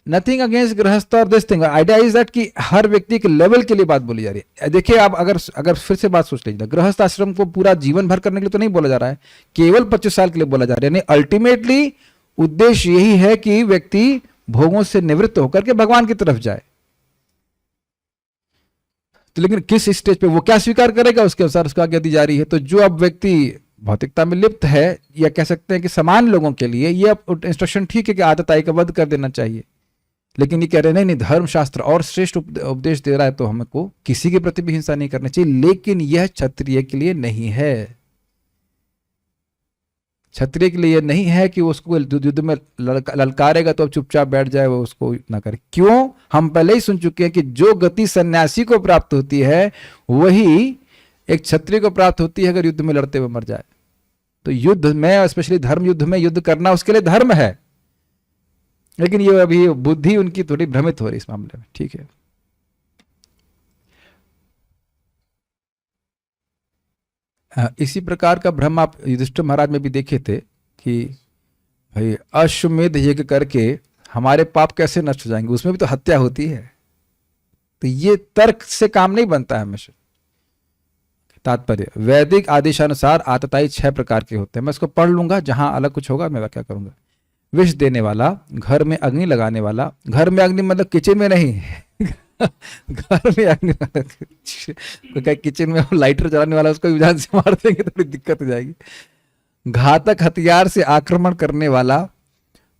नथिंग अगेंस्ट गृहस्थ और this thing, idea is that कि हर व्यक्ति के लेवल के लिए बात बोली जा रही है। देखिए आप अगर फिर से बात सोच लीजिए, गृहस्थ आश्रम को पूरा जीवन भर करने के लिए तो नहीं बोला जा रहा है, केवल 25 साल के लिए बोला जा रहा है। यानी अल्टीमेटली उद्देश्य यही है कि व्यक्ति भोगों से निवृत्त होकर के भगवान की तरफ जाए। तो लेकिन किस स्टेज पे वो क्या स्वीकार करेगा उसके अनुसार उसको आज्ञा दी जा रही है। तो जो अब व्यक्ति भौतिकता में लिप्त है, या कह सकते हैं कि समान लोगों के लिए ये इंस्ट्रक्शन ठीक है कि आतताई का वध कर देना चाहिए, लेकिन ये कह रहे नहीं धर्मशास्त्र और श्रेष्ठ उपदेश दे रहा है तो हमको किसी के प्रति भी हिंसा नहीं करनी चाहिए। लेकिन यह क्षत्रिय के लिए नहीं है। क्षत्रिय के लिए यह नहीं है कि उसको युद्ध में ललकारेगा तो अब चुपचाप बैठ जाए, वो उसको ना करे। क्यों? हम पहले ही सुन चुके हैं कि जो गति सन्यासी को प्राप्त होती है वही एक क्षत्रिय को प्राप्त होती है अगर युद्ध में लड़ते हुए मर जाए। तो युद्ध में, स्पेशली धर्म युद्ध में युद्ध करना उसके लिए धर्म है, लेकिन ये अभी बुद्धि उनकी थोड़ी भ्रमित हो रही इस मामले में। ठीक है, इसी प्रकार का भ्रम आप युधिष्ठिर महाराज में भी देखे थे कि भाई अश्वमेध यज्ञ करके हमारे पाप कैसे नष्ट हो जाएंगे, उसमें भी तो हत्या होती है। तो ये तर्क से काम नहीं बनता है हमेशा। तात्पर्य, वैदिक आदेशानुसार आतताई 6 प्रकार के होते हैं। मैं इसको पढ़ लूंगा, जहां अलग कुछ होगा मैं व्याख्या करूंगा। विष देने वाला, घर में अग्नि लगाने वाला, घर में अग्नि मतलब किचन में नहीं घर में अग्नि वाला, किचन में लाइटर जलाने वाला उसको विधान से मार देंगे तो थोड़ी दिक्कत हो जाएगी। घातक हथियार से आक्रमण करने वाला,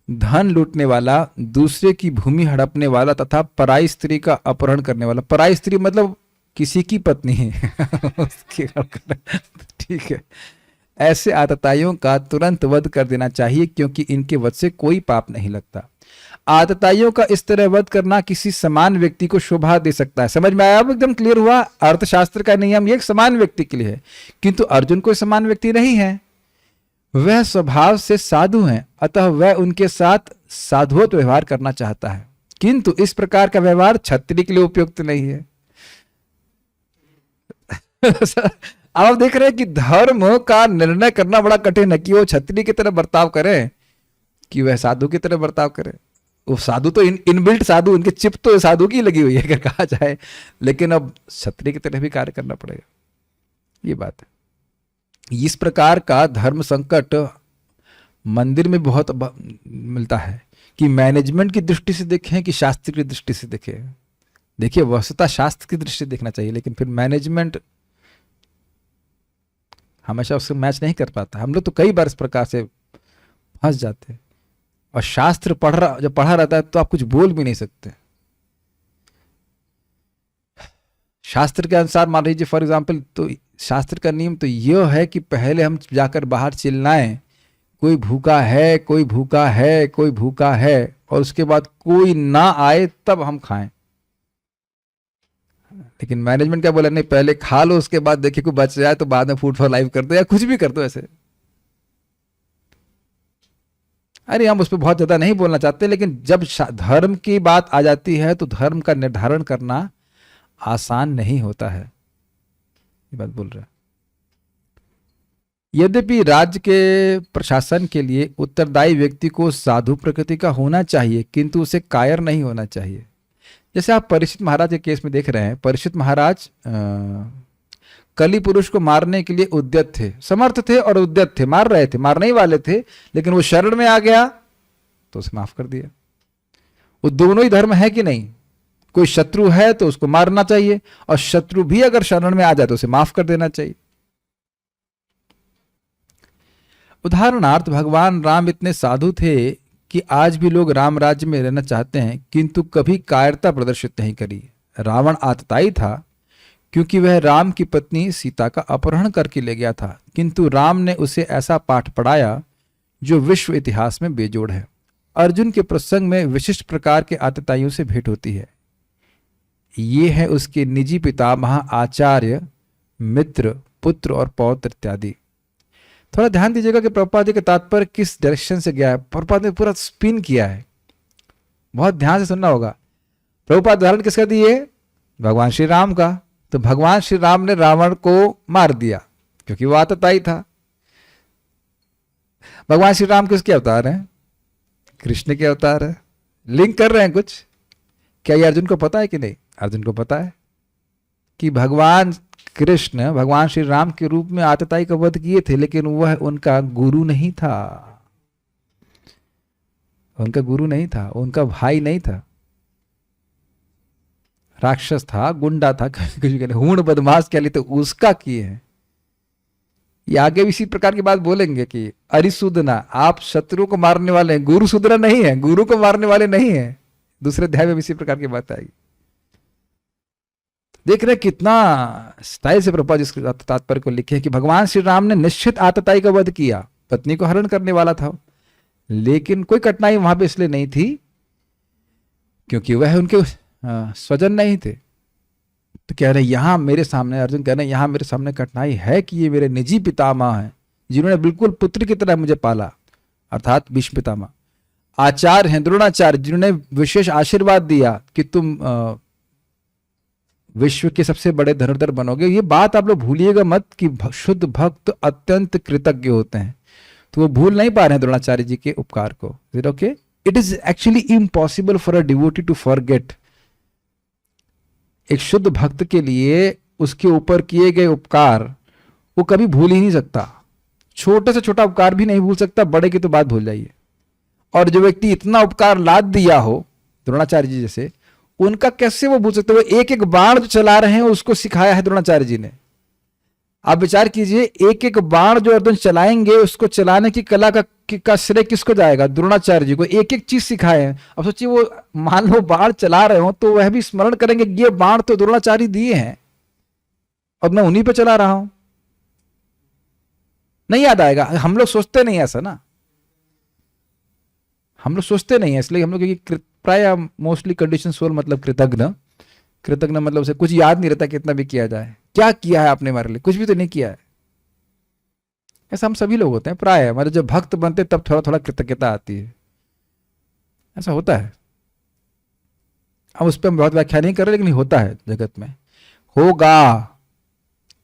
धन लूटने वाला, दूसरे की भूमि हड़पने वाला तथा पराई स्त्री का अपहरण करने वाला। पराई स्त्री मतलब किसी की पत्नी है ठीक है। ऐसे आतताइयों का तुरंत वध कर देना चाहिए क्योंकि इनके वध से कोई पाप नहीं लगता। आतताइयों का इस तरह वध करना किसी समान व्यक्ति को शोभा दे सकता है। समझ में आया? अब एकदम क्लियर हुआ। अर्थशास्त्र का नियम ये एक समान व्यक्ति के लिए है, किंतु अर्जुन कोई समान व्यक्ति नहीं है। वह स्वभाव से साधु हैं, अतः वह उनके साथ साधुवत व्यवहार करना चाहता है, किंतु इस प्रकार का व्यवहार क्षत्रिय के लिए उपयुक्त नहीं है अब आप देख रहे हैं कि धर्म का निर्णय करना बड़ा कठिन है कि वो क्षत्रिय की तरह बर्ताव करे कि वह साधु की तरह बर्ताव करे। वो साधु तो इनबिल्ट साधु, उनके चिप तो साधु की लगी हुई है अगर कहा जाए, लेकिन अब क्षत्रिय की तरह भी कार्य करना पड़ेगा, ये बात है। इस प्रकार का धर्म संकट मंदिर में बहुत मिलता है कि मैनेजमेंट की दृष्टि से देखें कि शास्त्र की दृष्टि से देखें। देखिए वस्तुतः शास्त्र की दृष्टि से देखना चाहिए, लेकिन फिर मैनेजमेंट हमेशा उससे मैच नहीं कर पाता। हम लोग तो कई बार इस प्रकार से फंस जाते हैं, और शास्त्र जब पढ़ा रहता है तो आप कुछ बोल भी नहीं सकते। शास्त्र के अनुसार मान लीजिए फॉर एग्जाम्पल, तो शास्त्र का नियम तो यह है कि पहले हम जाकर बाहर चिल्लाएं कोई भूखा है, कोई भूखा है, कोई भूखा है, और उसके बाद कोई ना आए तब हम खाएं। लेकिन मैनेजमेंट क्या बोला, नहीं पहले खा लो, उसके बाद देखिए कोई बच जाए तो बाद में फूड फॉर लाइफ कर दो या कुछ भी कर दो ऐसे। अरे हम उस पर बहुत ज्यादा नहीं बोलना चाहते, लेकिन जब धर्म की बात आ जाती है तो धर्म का निर्धारण करना आसान नहीं होता है, ये बात बोल रहा है। यद्यपि राज्य के प्रशासन के लिए उत्तरदायी व्यक्ति को साधु प्रकृति का होना चाहिए, किंतु उसे कायर नहीं होना चाहिए। जैसे आप परीक्षित महाराज के केस में देख रहे हैं, परीक्षित महाराज कली पुरुष को मारने के लिए उद्यत थे, समर्थ थे और उद्यत थे, मार रहे थे, मारने ही वाले थे, लेकिन वो शरण में आ गया तो उसे माफ कर दिया। वो दोनों ही धर्म है कि नहीं, कोई शत्रु है तो उसको मारना चाहिए, और शत्रु भी अगर शरण में आ जाए तो उसे माफ कर देना चाहिए। उदाहरणार्थ भगवान राम इतने साधु थे कि आज भी लोग राम राज्य में रहना चाहते हैं, किंतु कभी कायरता प्रदर्शित नहीं करी। रावण आतताई था क्योंकि वह राम की पत्नी सीता का अपहरण करके ले गया था, किंतु राम ने उसे ऐसा पाठ पढ़ाया जो विश्व इतिहास में बेजोड़ है। अर्जुन के प्रसंग में विशिष्ट प्रकार के आतताइयों से भेंट होती है। ये है उसके निजी पितामह, आचार्य, मित्र, पुत्र और पौत्र इत्यादि। थोड़ा ध्यान दीजिएगा कि प्रभुपाद जी का तात्पर्य किस डायरेक्शन से गया है। प्रभुपाद ने पूरा स्पिन किया है, बहुत ध्यान से सुनना होगा। प्रभुपाद उदाहरण किसका दिए, भगवान श्री राम का। तो भगवान श्री राम ने रावण को मार दिया क्योंकि वो आतताई था। भगवान श्री राम किसके अवतार हैं, कृष्ण के अवतार है। लिंक कर रहे हैं कुछ, क्या ये अर्जुन को पता है कि नहीं? अर्जुन को पता है कि भगवान कृष्ण भगवान श्री राम के रूप में आतताई का वध किए थे, लेकिन वह उनका गुरु नहीं था, उनका गुरु नहीं था, उनका भाई नहीं था, राक्षस था, गुंडा था, हूण बदमाश कह लिए तो उसका किए हैं। ये आगे भी इसी प्रकार की बात बोलेंगे कि अरिसूदना, आप शत्रु को मारने वाले हैं, गुरु सुदना नहीं है, गुरु को मारने वाले नहीं है। दूसरे अध्याय में भी इसी प्रकार की बात आएगी। देख रहे कितना स्टाइल से प्रभुपाद इस तात्पर्य को लिखे कि भगवान श्री राम ने निश्चित आतताई का वध किया, पत्नी को हरण करने वाला था, लेकिन कोई कठिनाई वहां पे इसलिए नहीं थी क्योंकि वह उनके स्वजन नहीं थे। तो कह रहे यहां मेरे सामने, अर्जुन कह रहे हैं यहां मेरे सामने कठिनाई है कि ये मेरे निजी पितामह हैं जिन्होंने बिल्कुल पुत्र की तरह मुझे पाला, अर्थात भीष्म पितामह। आचार्य हैं द्रोणाचार्य जिन्होंने विशेष आशीर्वाद दिया कि तुम विश्व के सबसे बड़े धनुर्धर बनोगे। ये बात आप लोग भूलिएगा मत कि शुद्ध भक्त अत्यंत कृतज्ञ होते हैं, तो वो भूल नहीं पा रहे हैं द्रोणाचार्य जी के उपकार को। Okay, it is actually impossible for a devotee to forget. एक शुद्ध भक्त के लिए उसके ऊपर किए गए उपकार वो कभी भूल ही नहीं सकता। छोटे से छोटा उपकार भी नहीं भूल सकता, बड़े की तो बात भूल जाइए। और जो व्यक्ति इतना उपकार लाद दिया हो द्रोणाचार्य जी जैसे, उनका कैसे वो भूल सकते? वो एक एक बाण जो चला रहे हैं उसको सिखाया है द्रोणाचार्य जी ने। आप विचार कीजिए, एक एक बाण जो अर्जुन चलाएंगे उसको चलाने की कला का श्रेय किसको जाएगा? द्रोणाचार्य जी को। एक एक चीज सिखाए हैं। अब सोचिए वो मान लो बाण चला रहे हो तो वह भी स्मरण करेंगे ये बाण तो द्रोणाचार्य दिए हैं और मैं उन्हीं पे चला रहा हूं। नहीं याद आएगा। हम लोग सोचते नहीं ऐसा ना, हम लोग सोचते नहीं है, इसलिए हम लोग प्राय मोस्टली कंडीशन सोल मतलब कृतज्ञ मतलब उसे कुछ याद नहीं रहता कितना भी किया जाए। क्या किया है आपने हमारे लिए? कुछ भी तो नहीं किया है। ऐसा हम सभी लोग होते हैं प्राय, मतलब जब भक्त बनते तब थोड़ा थोड़ा कृतज्ञता आती है, ऐसा होता है। अब उस पर हम बहुत व्याख्या नहीं कर रहे, लेकिन होता है जगत में, होगा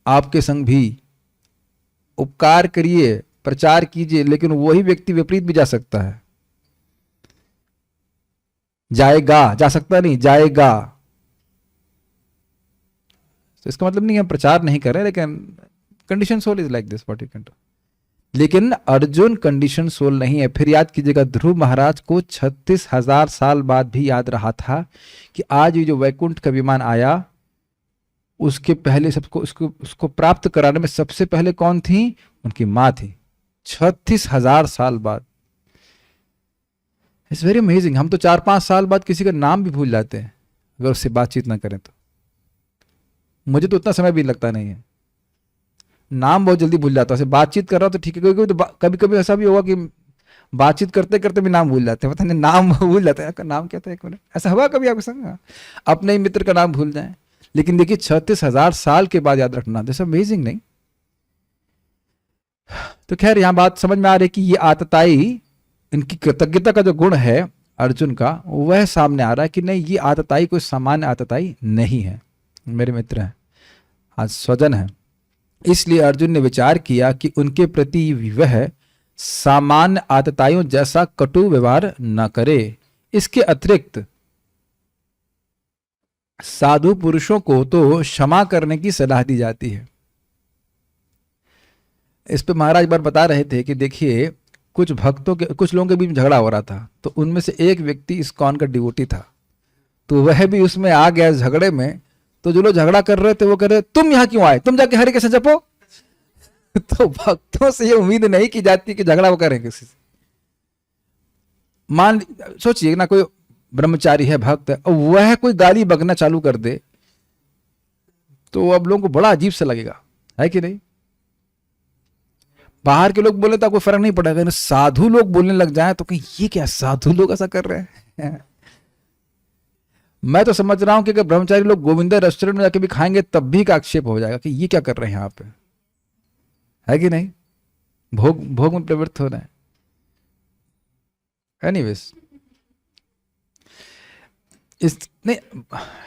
आपके संग भी। उपकार करिए, प्रचार कीजिए, लेकिन वही व्यक्ति विपरीत भी जा सकता है। जाएगा, जा सकता नहीं, जाएगा। तो इसका मतलब नहीं हम प्रचार नहीं कर रहे, लेकिन condition soul is like this, what you can do. लेकिन अर्जुन कंडीशन सोल नहीं है। फिर याद कीजिएगा, ध्रुव महाराज को 36,000 साल बाद भी याद रहा था कि आज ये जो वैकुंठ का विमान आया, उसके पहले सबको उसको प्राप्त कराने में सबसे पहले कौन थी? उनकी माँ थी। 36,000 साल बाद। It's very amazing. हम तो 4-5 साल बाद किसी का नाम भी भूल जाते हैं अगर उससे बातचीत ना करें तो। मुझे तो उतना समय भी लगता नहीं है, नाम बहुत जल्दी भूल जाता है। बातचीत कर रहा हूं तो ठीक है, कभी कभी ऐसा भी होगा कि बातचीत करते करते भी नाम भूल जाते हैं, पता नहीं नाम भूल जाते हैं, नाम क्या था, 1 मिनट, ऐसा हुआ कभी आपके संग? अपने ही मित्र का नाम भूल जाए। लेकिन देखिए 36,000 साल के बाद याद रखना, दिस अमेजिंग नहीं? तो खैर यहां बात समझ में आ रही है कि ये आतताई, इनकी कृतज्ञता का जो गुण है अर्जुन का, वह सामने आ रहा है कि नहीं, ये आतताई कोई सामान्य आतताई नहीं है, मेरे मित्र हैं, आज स्वजन है। इसलिए अर्जुन ने विचार किया कि उनके प्रति वह सामान्य आतताइयों जैसा कटु व्यवहार न करे। इसके अतिरिक्त साधु पुरुषों को तो क्षमा करने की सलाह दी जाती है। इस पे महाराज बार बता रहे थे कि देखिए, कुछ भक्तों के, कुछ लोगों के बीच झगड़ा हो रहा था, तो उनमें से एक व्यक्ति इस्कॉन का डिवोटी था, तो वह भी उसमें आ गया झगड़े में। तो जो लोग झगड़ा कर रहे थे वो कह रहे, तुम यहां क्यों आए, तुम जाके हरि कैसे जपो। तो भक्तों से ये उम्मीद नहीं की जाती कि झगड़ा वो करें किसी से। मान सोचिए ना, कोई ब्रह्मचारी है, भक्त है, और वह कोई गाली बकना चालू कर दे, तो अब लोगों को बड़ा अजीब सा लगेगा, है कि नहीं? बाहर के लोग बोले तो कोई फर्क नहीं पड़ेगा, साधु लोग बोलने लग जाए तो कहीं ये क्या साधु लोग ऐसा कर रहे हैं। मैं तो समझ रहा हूं कि अगर ब्रह्मचारी लोग गोविंदा रेस्टोरेंट में जाके भी खाएंगे तब भी का आक्षेप हो जाएगा कि ये क्या कर रहे हैं यहाँ पे, है कि नहीं? भोग भोग में प्रवृत्त हो रहे हैं। एनीवेज, इस नहीं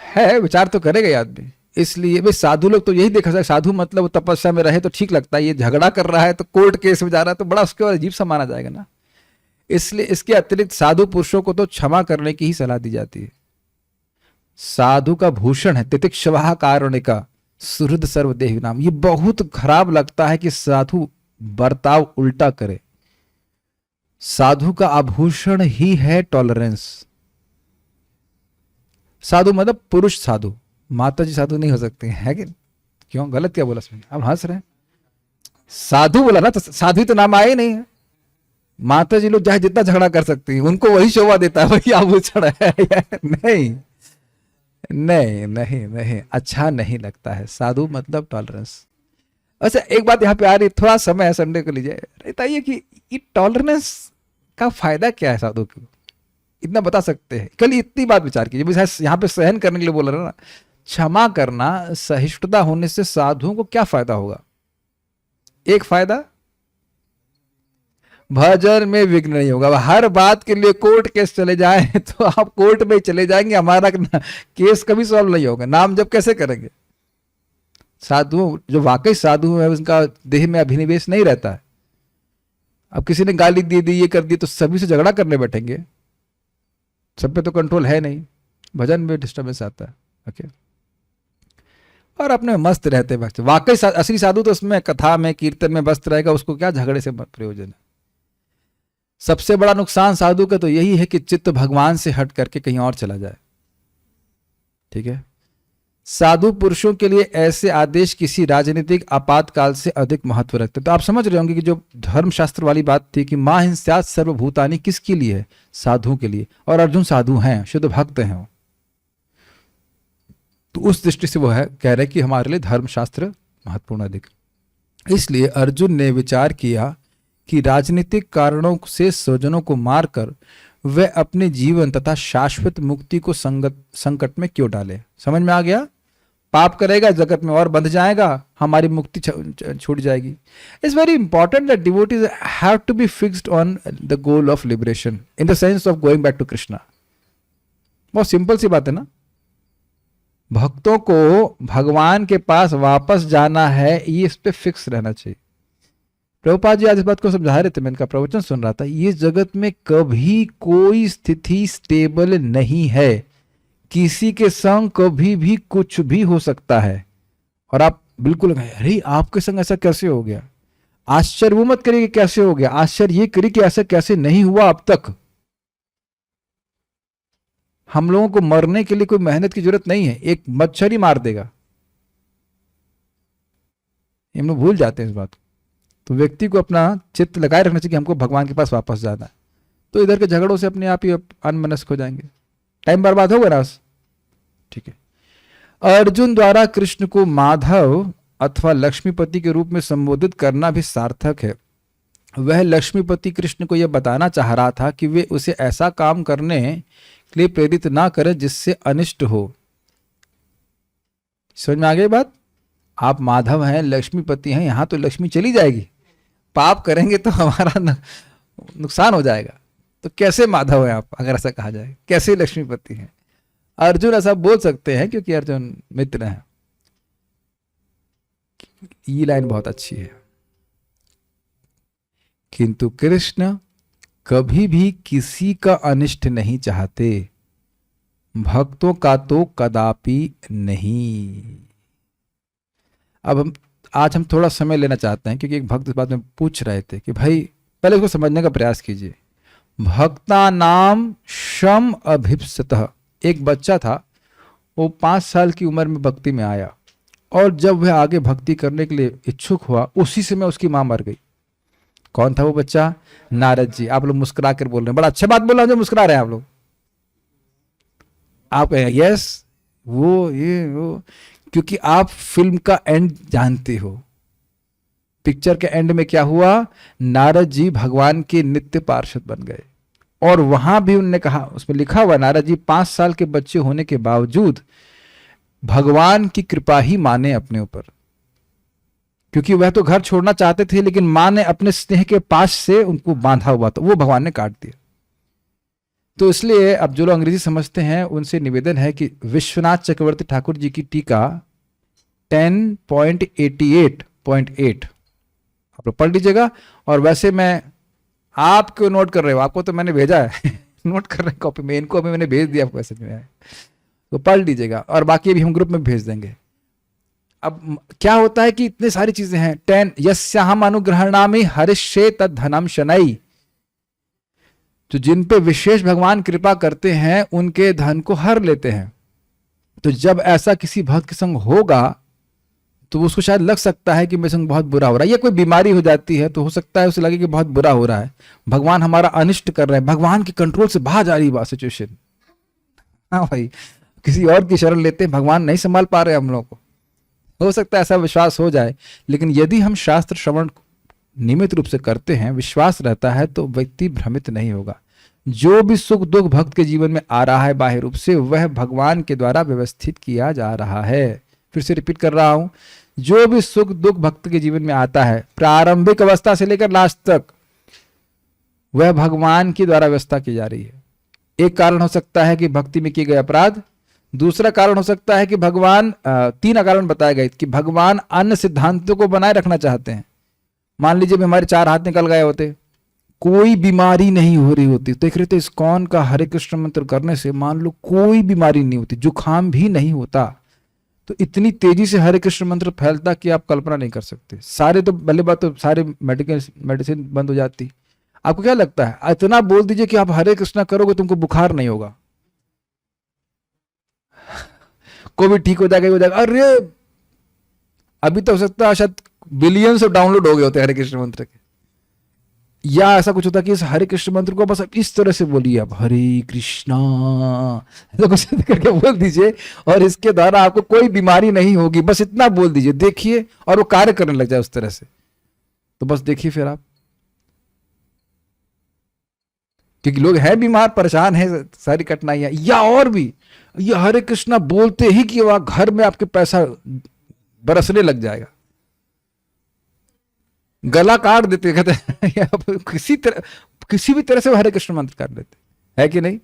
है, विचार तो करेगा आदमी। इसलिए भाई साधु लोग तो यही देखा जाए, साधु मतलब तपस्या में रहे तो ठीक लगता है, ये झगड़ा कर रहा है तो कोर्ट केस में जा रहा है तो बड़ा उसके बाद अजीब सा माना जाएगा ना। इसलिए इसके अतिरिक्त साधु पुरुषों को तो क्षमा करने की ही सलाह दी जाती है। साधु का भूषण है तितिक्षवः कारुणिका सुहृद सर्वदेहि नाम। ये बहुत खराब लगता है कि साधु बर्ताव उल्टा करे। साधु का आभूषण ही है टॉलरेंस। साधु मतलब पुरुष साधु, माता जी साधु नहीं हो सकते हैं, है कि? क्यों, गलत क्या बोला सुन, आप हंस रहे हैं? साधु बोला ना, तो साधु तो नाम आए नहीं है। माता जी लोग चाहे जितना झगड़ा कर सकती हैं, उनको वही शोभा देता है, वही आभूषण है। नहीं नहीं नहीं नहीं, अच्छा नहीं लगता है। साधु मतलब टॉलरेंस। अच्छा एक बात यहाँ पे आ रही, थोड़ा समय है संडे को लीजिए, बताइए कि ये टॉलरेंस का फायदा क्या है साधु को? इतना बता सकते हैं, कल इतनी बात विचार कीजिए। यहाँ पे सहन करने के लिए बोल रहे ना, क्षमा करना, सहिष्णुता होने से साधुओं को क्या फायदा होगा? एक फायदा, भजन में विघ्न नहीं होगा। हर बात के लिए कोर्ट केस चले जाए तो आप कोर्ट में चले जाएंगे, हमारा केस कभी सॉल्व नहीं होगा। नाम जब कैसे करेंगे? साधु जो वाकई साधु है उनका देह में अभिनिवेश नहीं रहता है। अब किसी ने गाली दे दी, ये कर दी, तो सभी से झगड़ा करने बैठेंगे, सब पे तो कंट्रोल है नहीं। भजन में डिस्टर्बेंस आता है। ओके, और अपने मस्त रहते वक्त वाकई असली साधु तो उसमें कथा में कीर्तन में व्यस्त रहेगा, उसको क्या झगड़े से प्रयोजन है? सबसे बड़ा नुकसान साधु का तो यही है कि चित्त भगवान से हट करके कहीं और चला जाए। ठीक है, साधु पुरुषों के लिए ऐसे आदेश किसी राजनीतिक आपातकाल से अधिक महत्व रखते। तो आप समझ रहे होंगे कि जो धर्मशास्त्र वाली बात थी कि मां हिंस्यात् सर्वभूतानि किसके लिए है? साधु के लिए। और अर्जुन साधु हैं, शुद्ध भक्त हैं वो। तो उस दृष्टि से वो है कह रहे कि हमारे लिए धर्मशास्त्र महत्वपूर्ण अधिक। इसलिए अर्जुन ने विचार किया कि राजनीतिक कारणों से स्वजनों को मारकर वह अपने जीवन तथा शाश्वत मुक्ति को संकट में क्यों डाले। समझ में आ गया? पाप करेगा जगत में और बंध जाएगा, हमारी मुक्ति छूट जाएगी। It's very important that devotees have to be fixed on the goal of liberation in the sense of going back to Krishna. बहुत सिंपल सी बात है ना। भक्तों को भगवान के पास वापस जाना है, ये इस पे फिक्स रहना चाहिए। प्रभुपाद जी आज इस बात को समझा रहे थे, मैं इनका प्रवचन सुन रहा था। ये जगत में कभी कोई स्थिति स्टेबल नहीं है, किसी के संग कभी भी कुछ भी हो सकता है। और आप बिल्कुल अरे आपके संग ऐसा कैसे हो गया, आश्चर्य वो मत करिए कि कैसे हो गया, आश्चर्य ये करिए कि ऐसा कैसे नहीं हुआ अब तक। हम लोगों को मरने के लिए कोई मेहनत की जरूरत नहीं है, एक मच्छर ही मार देगा। हम लोग भूल जाते हैं इस बात को। तो व्यक्ति को अपना चित्त लगाए रखना चाहिए कि हमको भगवान के पास वापस जाना है। तो इधर के झगड़ों से अपने आप ही अनमनस्क हो जाएंगे, टाइम बर्बाद होगा ना। ठीक है। अर्जुन द्वारा कृष्ण को माधव अथवा लक्ष्मीपति के रूप में संबोधित करना भी सार्थक है। वह लक्ष्मीपति कृष्ण को यह बताना चाह रहा था कि वे उसे ऐसा काम करने के लिए प्रेरित ना करें जिससे अनिष्ट हो। समझ में आ गई बात? आप माधव हैं, लक्ष्मीपति हैं, यहां तो लक्ष्मी चली जाएगी, पाप करेंगे तो हमारा नुकसान हो जाएगा। तो कैसे माधव हैं आप, अगर ऐसा कहा जाए, कैसे लक्ष्मीपति हैं? अर्जुन ऐसा बोल सकते हैं क्योंकि अर्जुन मित्र हैं। ये लाइन बहुत अच्छी है। किंतु कृष्ण कभी भी किसी का अनिष्ट नहीं चाहते, भक्तों का तो कदापि नहीं। अब आज हम थोड़ा समय लेना चाहते हैं क्योंकि एक भक्त इस बात में पूछ रहे थे कि भाई पहले इसको समझने का प्रयास कीजिए। भक्ता नाम शम अभिप्सतः, एक बच्चा था, वो 5 साल की उम्र में भक्ति में आया और जब वह आगे भक्ति करने के लिए इच्छुक हुआ उसी समय उसकी मां मर गई। कौन था वो बच्चा? नारद जी। आप लोग मुस्कुरा कर बोल रहे हैं, बड़ा अच्छा बात बोल रहे हैं जो मुस्कुरा रहे हैं आप लोग। आप यस वो ये वो, क्योंकि आप फिल्म का एंड जानते हो। पिक्चर के एंड में क्या हुआ? नारद जी भगवान के नित्य पार्षद बन गए। और वहां भी उन्होंने कहा, उसमें लिखा हुआ नारद जी 5 साल के बच्चे होने के बावजूद भगवान की कृपा ही माने अपने ऊपर, क्योंकि वह तो घर छोड़ना चाहते थे लेकिन मां ने अपने स्नेह के पास से उनको बांधा हुआ था, वो भगवान ने काट दिया। तो इसलिए अब जो लोग अंग्रेजी समझते हैं उनसे निवेदन है कि विश्वनाथ चक्रवर्ती ठाकुर जी की टीका 10.88.8 आप लोग पढ़ लीजिएगा। और वैसे मैं आपको नोट कर रहे हो, आपको तो मैंने भेजा है नोट कर रहे हैं कॉपी में, इनको अभी मैंने भेज दिया आपको मैसेज में, तो पढ़ लीजिएगा। और बाकी अभी हम ग्रुप में भेज देंगे। अब क्या होता है कि इतनी सारी चीजें हैं। 10 यस्याहम अनुग्रहणामि हरिष्ये तद्धनम शनै, तो जिन पे विशेष भगवान कृपा करते हैं उनके धन को हर लेते हैं। तो जब ऐसा किसी भक्त के संग होगा तो उसको शायद लग सकता है कि मेरे संग बहुत बुरा हो रहा है, या कोई बीमारी हो जाती है तो हो सकता है उसे लगे कि बहुत बुरा हो रहा है, भगवान हमारा अनिष्ट कर रहे हैं, भगवान के कंट्रोल से बाहर जा रही है सिचुएशन। हाँ भाई, किसी और की शरण लेते हैं, भगवान नहीं संभाल पा रहे हम लोग को, हो सकता है ऐसा विश्वास हो जाए। लेकिन यदि हम शास्त्र श्रवण नियमित रूप से करते हैं, विश्वास रहता है, तो व्यक्ति भ्रमित नहीं होगा। जो भी सुख दुख भक्त के जीवन में आ रहा है बाह्य रूप से, वह भगवान के द्वारा व्यवस्थित किया जा रहा है। फिर से रिपीट कर रहा हूं, जो भी सुख दुख भक्त के जीवन में आता है प्रारंभिक अवस्था से लेकर लास्ट तक, वह भगवान के द्वारा व्यवस्था की जा रही है। एक कारण हो सकता है कि भक्ति में किए गए अपराध, दूसरा कारण हो सकता है कि भगवान, 3 कारण बताए गए कि भगवान अन्य सिद्धांतों को बनाए रखना चाहते हैं। मान लीजिए हमारे 4 हाथ निकल गए होते, कोई बीमारी नहीं हो रही होती, देख रहे थे इस्कॉन का हरे कृष्ण मंत्र करने से मान लो कोई बीमारी नहीं होती, जुकाम भी नहीं होता, तो इतनी तेजी से हरे कृष्ण मंत्र फैलता कि आप कल्पना नहीं कर सकते। सारे तो पहले बात तो सारे मेडिसिन बंद हो जाती। आपको क्या लगता है, इतना बोल दीजिए कि आप हरे कृष्णा करोगे तुमको बुखार नहीं होगा, कोविड ठीक हो जाएगा, हो जाएगा। अरे अभी तो हो सकता है शायद बिलियंस ऑफ डाउनलोड हो गए होते हरे कृष्ण मंत्र के, या ऐसा कुछ होता कि इस हरे कृष्ण मंत्र को बस इस तरह से बोलिए, आप हरे कृष्णा तो कुछ करके बोल दीजिए और इसके द्वारा आपको कोई बीमारी नहीं होगी, बस इतना बोल दीजिए, देखिए, और वो कार्य करने लग जाए उस तरह से। तो बस देखिए फिर आप, क्योंकि लोग हैं बीमार, परेशान हैं, सारी कठिनाइयां, या और भी ये हरे कृष्णा बोलते ही कि वहां घर में आपके पैसा बरसने लग जाएगा, गला काट देते, कहते हैं किसी भी तरह से हरे कृष्ण मंत्र कर लेते है कि नहीं।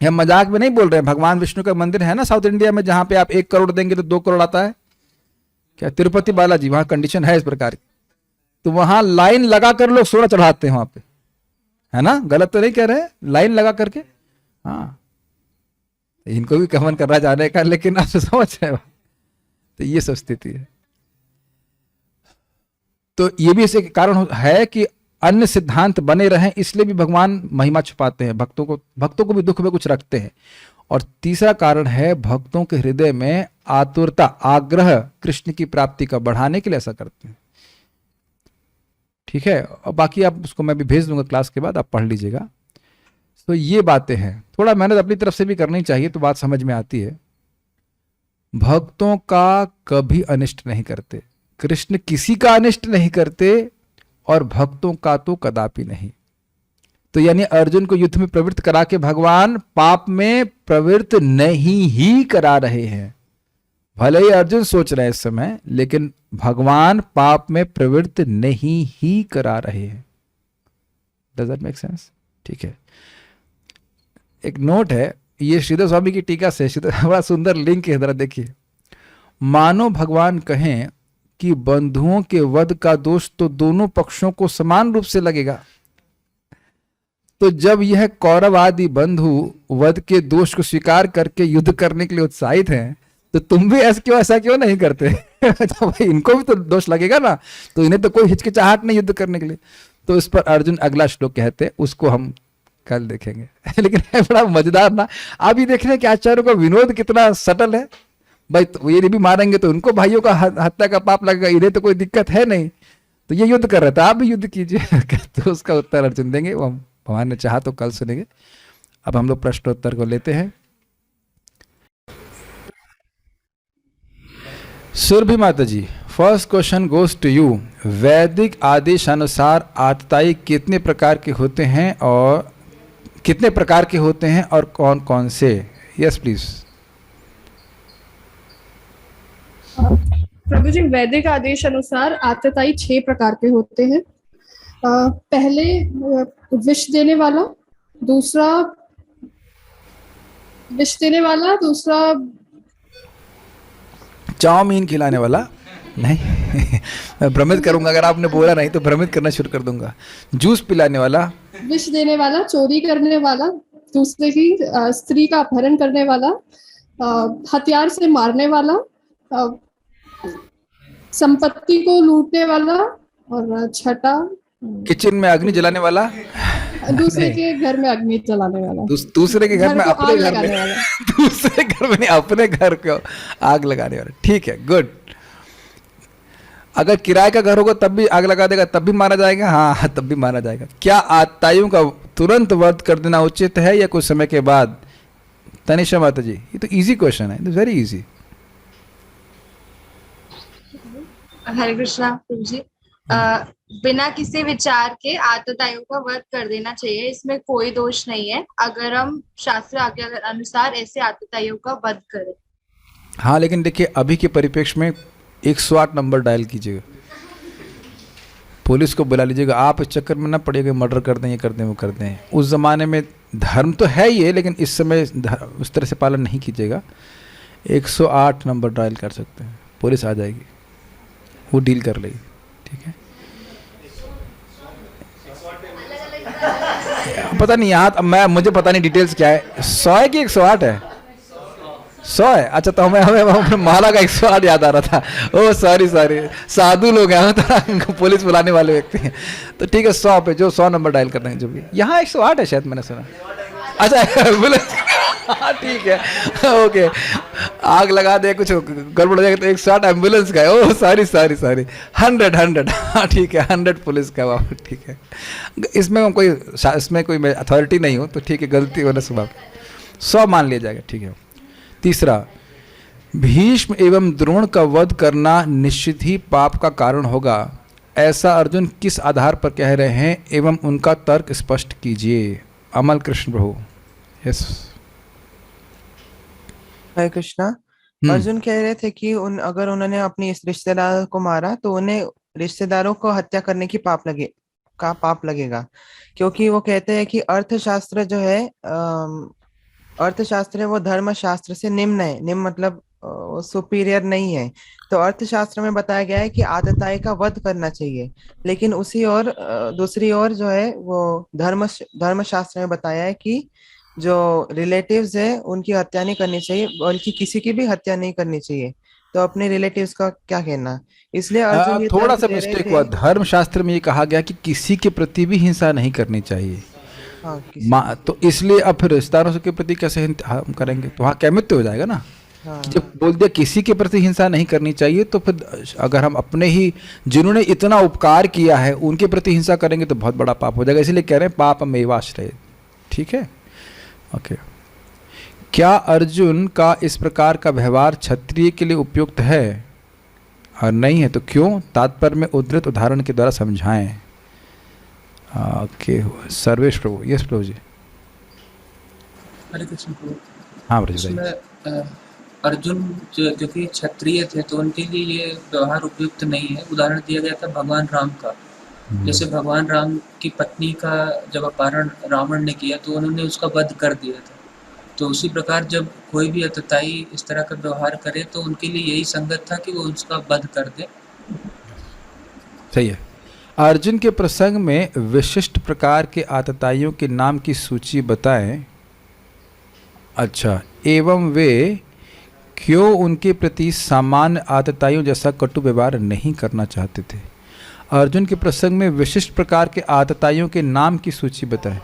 हम मजाक में नहीं बोल रहे हैं। भगवान विष्णु का मंदिर है ना साउथ इंडिया में, जहां पे आप 1 करोड़ देंगे तो 2 करोड़ आता है, क्या तिरुपति बालाजी, वहां कंडीशन है इस प्रकार की। तो वहां लाइन लगा कर लोग सोना चढ़ाते हैं वहां पे, है ना? गलत तो नहीं कह रहे हैं? लाइन लगा करके, हाँ, इनको भी कमन कर रहा जाने का, लेकिन आप समझ रहे हो, तो ये सब स्थिति है। तो ये भी ऐसे कारण है कि अन्य सिद्धांत बने रहें, इसलिए भी भगवान महिमा छुपाते हैं, भक्तों को भी दुख में कुछ रखते हैं। और तीसरा कारण है भक्तों के हृदय में आतुरता, आग्रह कृष्ण की प्राप्ति का बढ़ाने के लिए ऐसा करते हैं। ठीक है, और बाकी आप उसको मैं भी भेज दूंगा क्लास के बाद, आप पढ़ लीजिएगा। तो ये बातें हैं, थोड़ा मेहनत अपनी तरफ से भी करनी चाहिए तो बात समझ में आती है। भक्तों का कभी अनिष्ट नहीं करते, कृष्ण किसी का अनिष्ट नहीं करते, और भक्तों का तो कदापि नहीं। तो यानी अर्जुन को युद्ध में प्रवृत्त करा के भगवान पाप में प्रवृत्त नहीं ही करा रहे हैं। भले ही अर्जुन सोच रहे हैं इस समय, लेकिन भगवान पाप में प्रवृत्त नहीं ही करा रहे हैं। Does that make sense? ठीक है, एक नोट है, ये श्रीधर स्वामी की टीका से, बड़ा सुंदर लिंक है, जरा देखिए। मानो भगवान कहें कि बंधुओं के वध का दोष तो दोनों पक्षों को समान रूप से लगेगा, तो जब यह कौरव आदि बंधु वध के दोष को स्वीकार करके युद्ध करने के लिए उत्साहित हैं, तो तुम भी ऐसा क्यों नहीं करते? तो भाई इनको भी तो दोष लगेगा ना, तो इन्हें तो कोई हिचकिचाहट नहीं युद्ध करने के लिए। तो इस पर अर्जुन अगला श्लोक कहते हैं, उसको हम कल देखेंगे। लेकिन है बड़ा मजेदार ना, आप ये देख रहे हैं कि आचार्यों का विनोद कितना सटल है। भाई तो ये भी मारेंगे तो उनको भाइयों का हत्या का पाप लगेगा, इन्हें तो कोई दिक्कत है नहीं, तो ये युद्ध कर रहे थे, आप भी युद्ध कीजिए। तो उसका उत्तर अर्जुन देंगे, वो हम भगवान ने चाहा तो कल सुनेंगे। अब हम लोग प्रश्नोत्तर को लेते हैं। सुरभि माता ji, first question goes to you. वैदिक आदेश अनुसार आतताई कितने प्रकार के होते हैं और कौन कौन से? Yes please. प्रभु जी, वैदिक आदेश अनुसार आतताई 6 प्रकार के होते हैं। पहले विष देने वाला, दूसरा चाउमीन खिलाने वाला नहीं। मैं भ्रमित करूंगा, अगर आपने बोला नहीं तो भ्रमित करना शुरू कर दूंगा। जूस पिलाने वाला, विष देने वाला, चोरी करने वाला, दूसरे की स्त्री का अपहरण करने वाला, हथियार से मारने वाला, संपत्ति को लूटने वाला, और छठा किचन में अग्नि जलाने वाला, दूसरे के घर में अग्नि जलाने वाला, दूसरे के घर में, अपने घर में, वाला। दूसरे घर में नहीं, अपने घर को आग लगाने वाला। ठीक है, गुड। अगर किराए का घर होगा तब भी आग लगा देगा, तब भी मारा जाएगा? हाँ, तब भी मारा जाएगा। क्या आतताइयों का तुरंत वध कर देना उचित है या कुछ समय के बाद? तनिषा माता जी, ये तो इजी क्वेश्चन है, वेरी इजी। हरे कृष्णा प्रभु जी। बिना किसी विचार के आतताइयों का वध कर देना चाहिए, इसमें कोई दोष नहीं है अगर हम शास्त्र आज्ञा के अनुसार ऐसे आतताइयों का वध करें। हाँ, लेकिन देखिए अभी के परिप्रेक्ष्य में 108 नंबर डायल कीजिएगा, पुलिस को बुला लीजिएगा। आप इस चक्कर में ना पड़िएगा मर्डर कर दें, ये कर दें, वो कर दें। उस ज़माने में धर्म तो है ये, लेकिन इस समय उस तरह से पालन नहीं कीजिएगा। 108 नंबर डायल कर सकते हैं, पुलिस आ जाएगी, वो डील कर लेगी। ठीक है, पता नहीं यहाँ मुझे पता नहीं डिटेल्स क्या है। 100 है कि 108 है? 100 है। अच्छा, तो हमें माला का 108 याद आ रहा था। ओ सॉरी, साधु लोग हैं तो पुलिस बुलाने वाले व्यक्ति हैं। तो ठीक है, 100 पे जो 100 नंबर डायल करते हैं जो भी। यहाँ 108 है शायद, मैंने सुना। अच्छा पुलिस, हाँ ठीक है, ओके। आग लगा दे, कुछ गड़बड़ हो जाएगा तो 108 एम्बुलेंस का है। ओह सॉरी 100, हाँ ठीक है, 100 पुलिस का। वाह, ठीक है। इसमें कोई अथॉरिटी नहीं हो तो ठीक है, गलती होना स्वभाव, 100 मान लिया जाएगा। ठीक है। तीसरा, भीष्म एवं द्रोण का वध करना निश्चित ही पाप का कारण होगा, ऐसा अर्जुन किस आधार पर कह रहे हैं एवं उनका तर्क स्पष्ट कीजिए। अमल कृष्ण प्रभु। यस। हरे कृष्णा। अर्जुन कह रहे थे कि अगर उन्होंने अपनी इस रिश्तेदार को मारा तो उन्हें रिश्तेदारों को हत्या करने की पाप लगेगा, क्योंकि वो कहते हैं कि अर्थशास्त्र जो है, अर्थशास्त्र है वो धर्म शास्त्र से निम्न है। निम्न मतलब सुपीरियर नहीं है। तो अर्थशास्त्र में बताया गया है कि आतताई का वध करना चाहिए, लेकिन उसी ओर दूसरी ओर जो है वो धर्मशास्त्र में बताया है कि जो रिलेटिव्स है उनकी हत्या नहीं करनी चाहिए, बल्कि किसी की भी हत्या नहीं करनी चाहिए। तो अपने रिलेटिव्स का क्या कहना, इसलिए अर्जुन ये थोड़ा तर्क सा दे रहे मिस्टेक थे। हुआ। धर्मशास्त्र में ये कहा गया कि किसी के प्रति भी हिंसा नहीं करनी चाहिए। हाँ, किसी तो इसलिए अब फिर रिश्तेदारों के प्रति कैसे हम करेंगे, तो वहाँ कैमित्व हो जाएगा ना। हाँ, जब बोल दिया किसी के प्रति हिंसा नहीं करनी चाहिए, तो फिर अगर हम अपने ही जिन्होंने इतना उपकार किया है उनके प्रति हिंसा करेंगे तो बहुत बड़ा पाप हो जाएगा। इसलिए कह रहे हैं पाप मेवाश्रय। ठीक है, ओके। क्या अर्जुन का इस प्रकार का व्यवहार क्षत्रिय के लिए उपयुक्त है और नहीं है तो क्यों? तात्पर्य में उद्धृत उदाहरण के द्वारा समझाएं। ओके, सर्वेश प्रभु। यस प्रभु जी। हरे कृष्ण प्रभु। हाँ ब्रज भाई। इसमें अर्जुन क्योंकि क्षत्रिय थे तो उनके लिए ये व्यवहार उपयुक्त नहीं है। उदाहरण दिया गया था भगवान राम का। जैसे भगवान राम की पत्नी का जब अपहरण रावण ने किया तो उन्होंने उसका वध कर दिया था। तो उसी प्रकार जब कोई भी अतताई इस तरह का व्यवहार करे तो उनके लिए यही संगत था कि वो उसका वध कर दे। सही है। अर्जुन के प्रसंग में विशिष्ट प्रकार के आतताइयों के नाम की सूची बताएं। अच्छा, एवं वे क्यों उनके प्रति सामान्य आतताइयों जैसा कटु व्यवहार नहीं करना चाहते थे? अर्जुन के प्रसंग में विशिष्ट प्रकार के आतताइयों के नाम की सूची बताएं।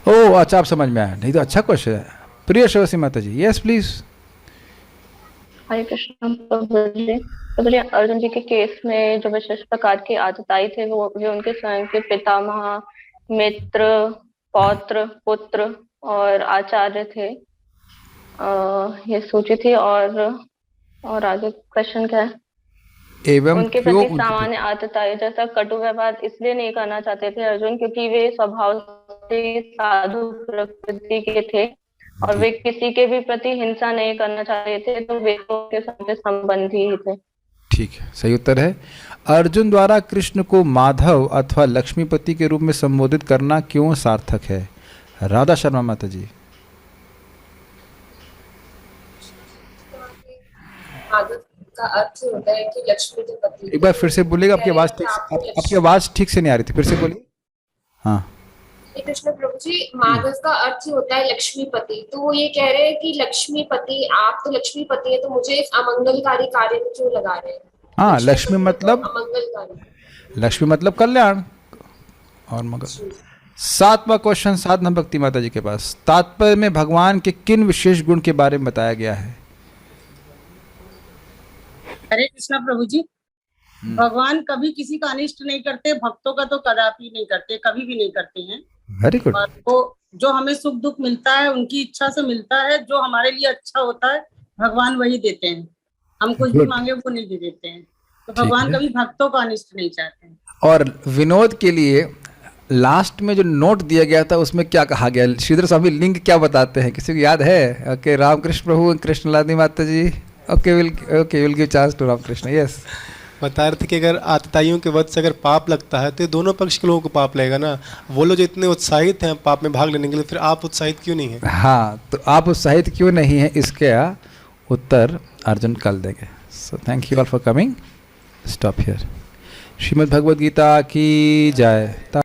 ओह अच्छा, आप समझ में आया। नहीं तो अच्छा क्वेश्चन है। प्रिय शिवसी माता जी, यस प्लीज। हरे कृष्ण प्रभु जी। तो बोलिए, अर्जुन जी के केस में जो विशेष प्रकार के आतताई थे वो वे उनके स्वयं के पितामह, मित्र, पौत्र, पुत्र और आचार्य थे। ये सूची थी। और आगे क्वेश्चन क्या है? एवं उनके क्यों प्रति सामान्य आतताई जैसा कटु व्यवहार इसलिए नहीं करना चाहते थे अर्जुन, क्योंकि वे स्वभाव से साधु प्रकृति के थे और वे किसी के भी प्रति हिंसा नहीं करना चाहते थे, तो वे के साथ संबंधी ही थे। ठीक है, सही उत्तर है। अर्जुन द्वारा कृष्ण को माधव अथवा लक्ष्मीपति के रूप में संबोधित करना क्यों सार्थक है? राधा शर्मा माता जी। माधव का अर्थ होता है कि लक्ष्मी के पति। एक बार फिर से बोलिएगा, आपकी आवाज आपकी आवाज ठीक से नहीं आ रही थी, फिर से बोलिए। हाँ कृष्ण प्रभु जी, माधव का अर्थ होता है लक्ष्मीपति। तो वो ये कह रहे हैं कि लक्ष्मीपति, आप तो लक्ष्मीपति है, तो मुझे इस अमंगलकारी कार्य में क्यों लगा रहे हैं? हाँ, लक्ष्मी मतलब अमंगलकारी, लक्ष्मी मतलब कल्याण और मंगल। 7वां क्वेश्चन साधना भक्ति माता जी के पास। तात्पर्य में भगवान के किन विशेष गुण के बारे में बताया गया है? हरे कृष्णा प्रभु जी। भगवान कभी किसी का अनिष्ट नहीं करते, भक्तों का तो कदापि नहीं करते, कभी भी नहीं करते हैं। Very good. और वो जो हमें सुख दुख मिलता है उनकी इच्छा से मिलता है, जो हमारे लिए अच्छा होता है भगवान वही देते हैं। हम कुछ भी मांगे वो नहीं दे देते हैं। तो भगवान कभी भक्तों का अनिष्ट नहीं चाहते हैं। और विनोद के लिए लास्ट में जो नोट दिया गया था उसमें क्या कहा गया? श्रीधर स्वामी लिंग क्या बताते हैं, किसी को याद है? ओके, रामकृष्ण प्रभु, कृष्णलादी माता ji. Okay, will give chance to Ramakrishna. Yes, बता रहे थे कि अगर आतताइयों के वध से अगर पाप लगता है तो ये दोनों पक्ष के लोगों को पाप लगेगा ना। वो लोग जो इतने उत्साहित हैं पाप में भाग लेने के लिए, फिर आप उत्साहित क्यों नहीं हैं? हाँ, तो आप उत्साहित क्यों नहीं हैं, इसका उत्तर अर्जुन कल देंगे। So thank you all for coming. Stop here. Shrimad Bhagavad Gita की जय।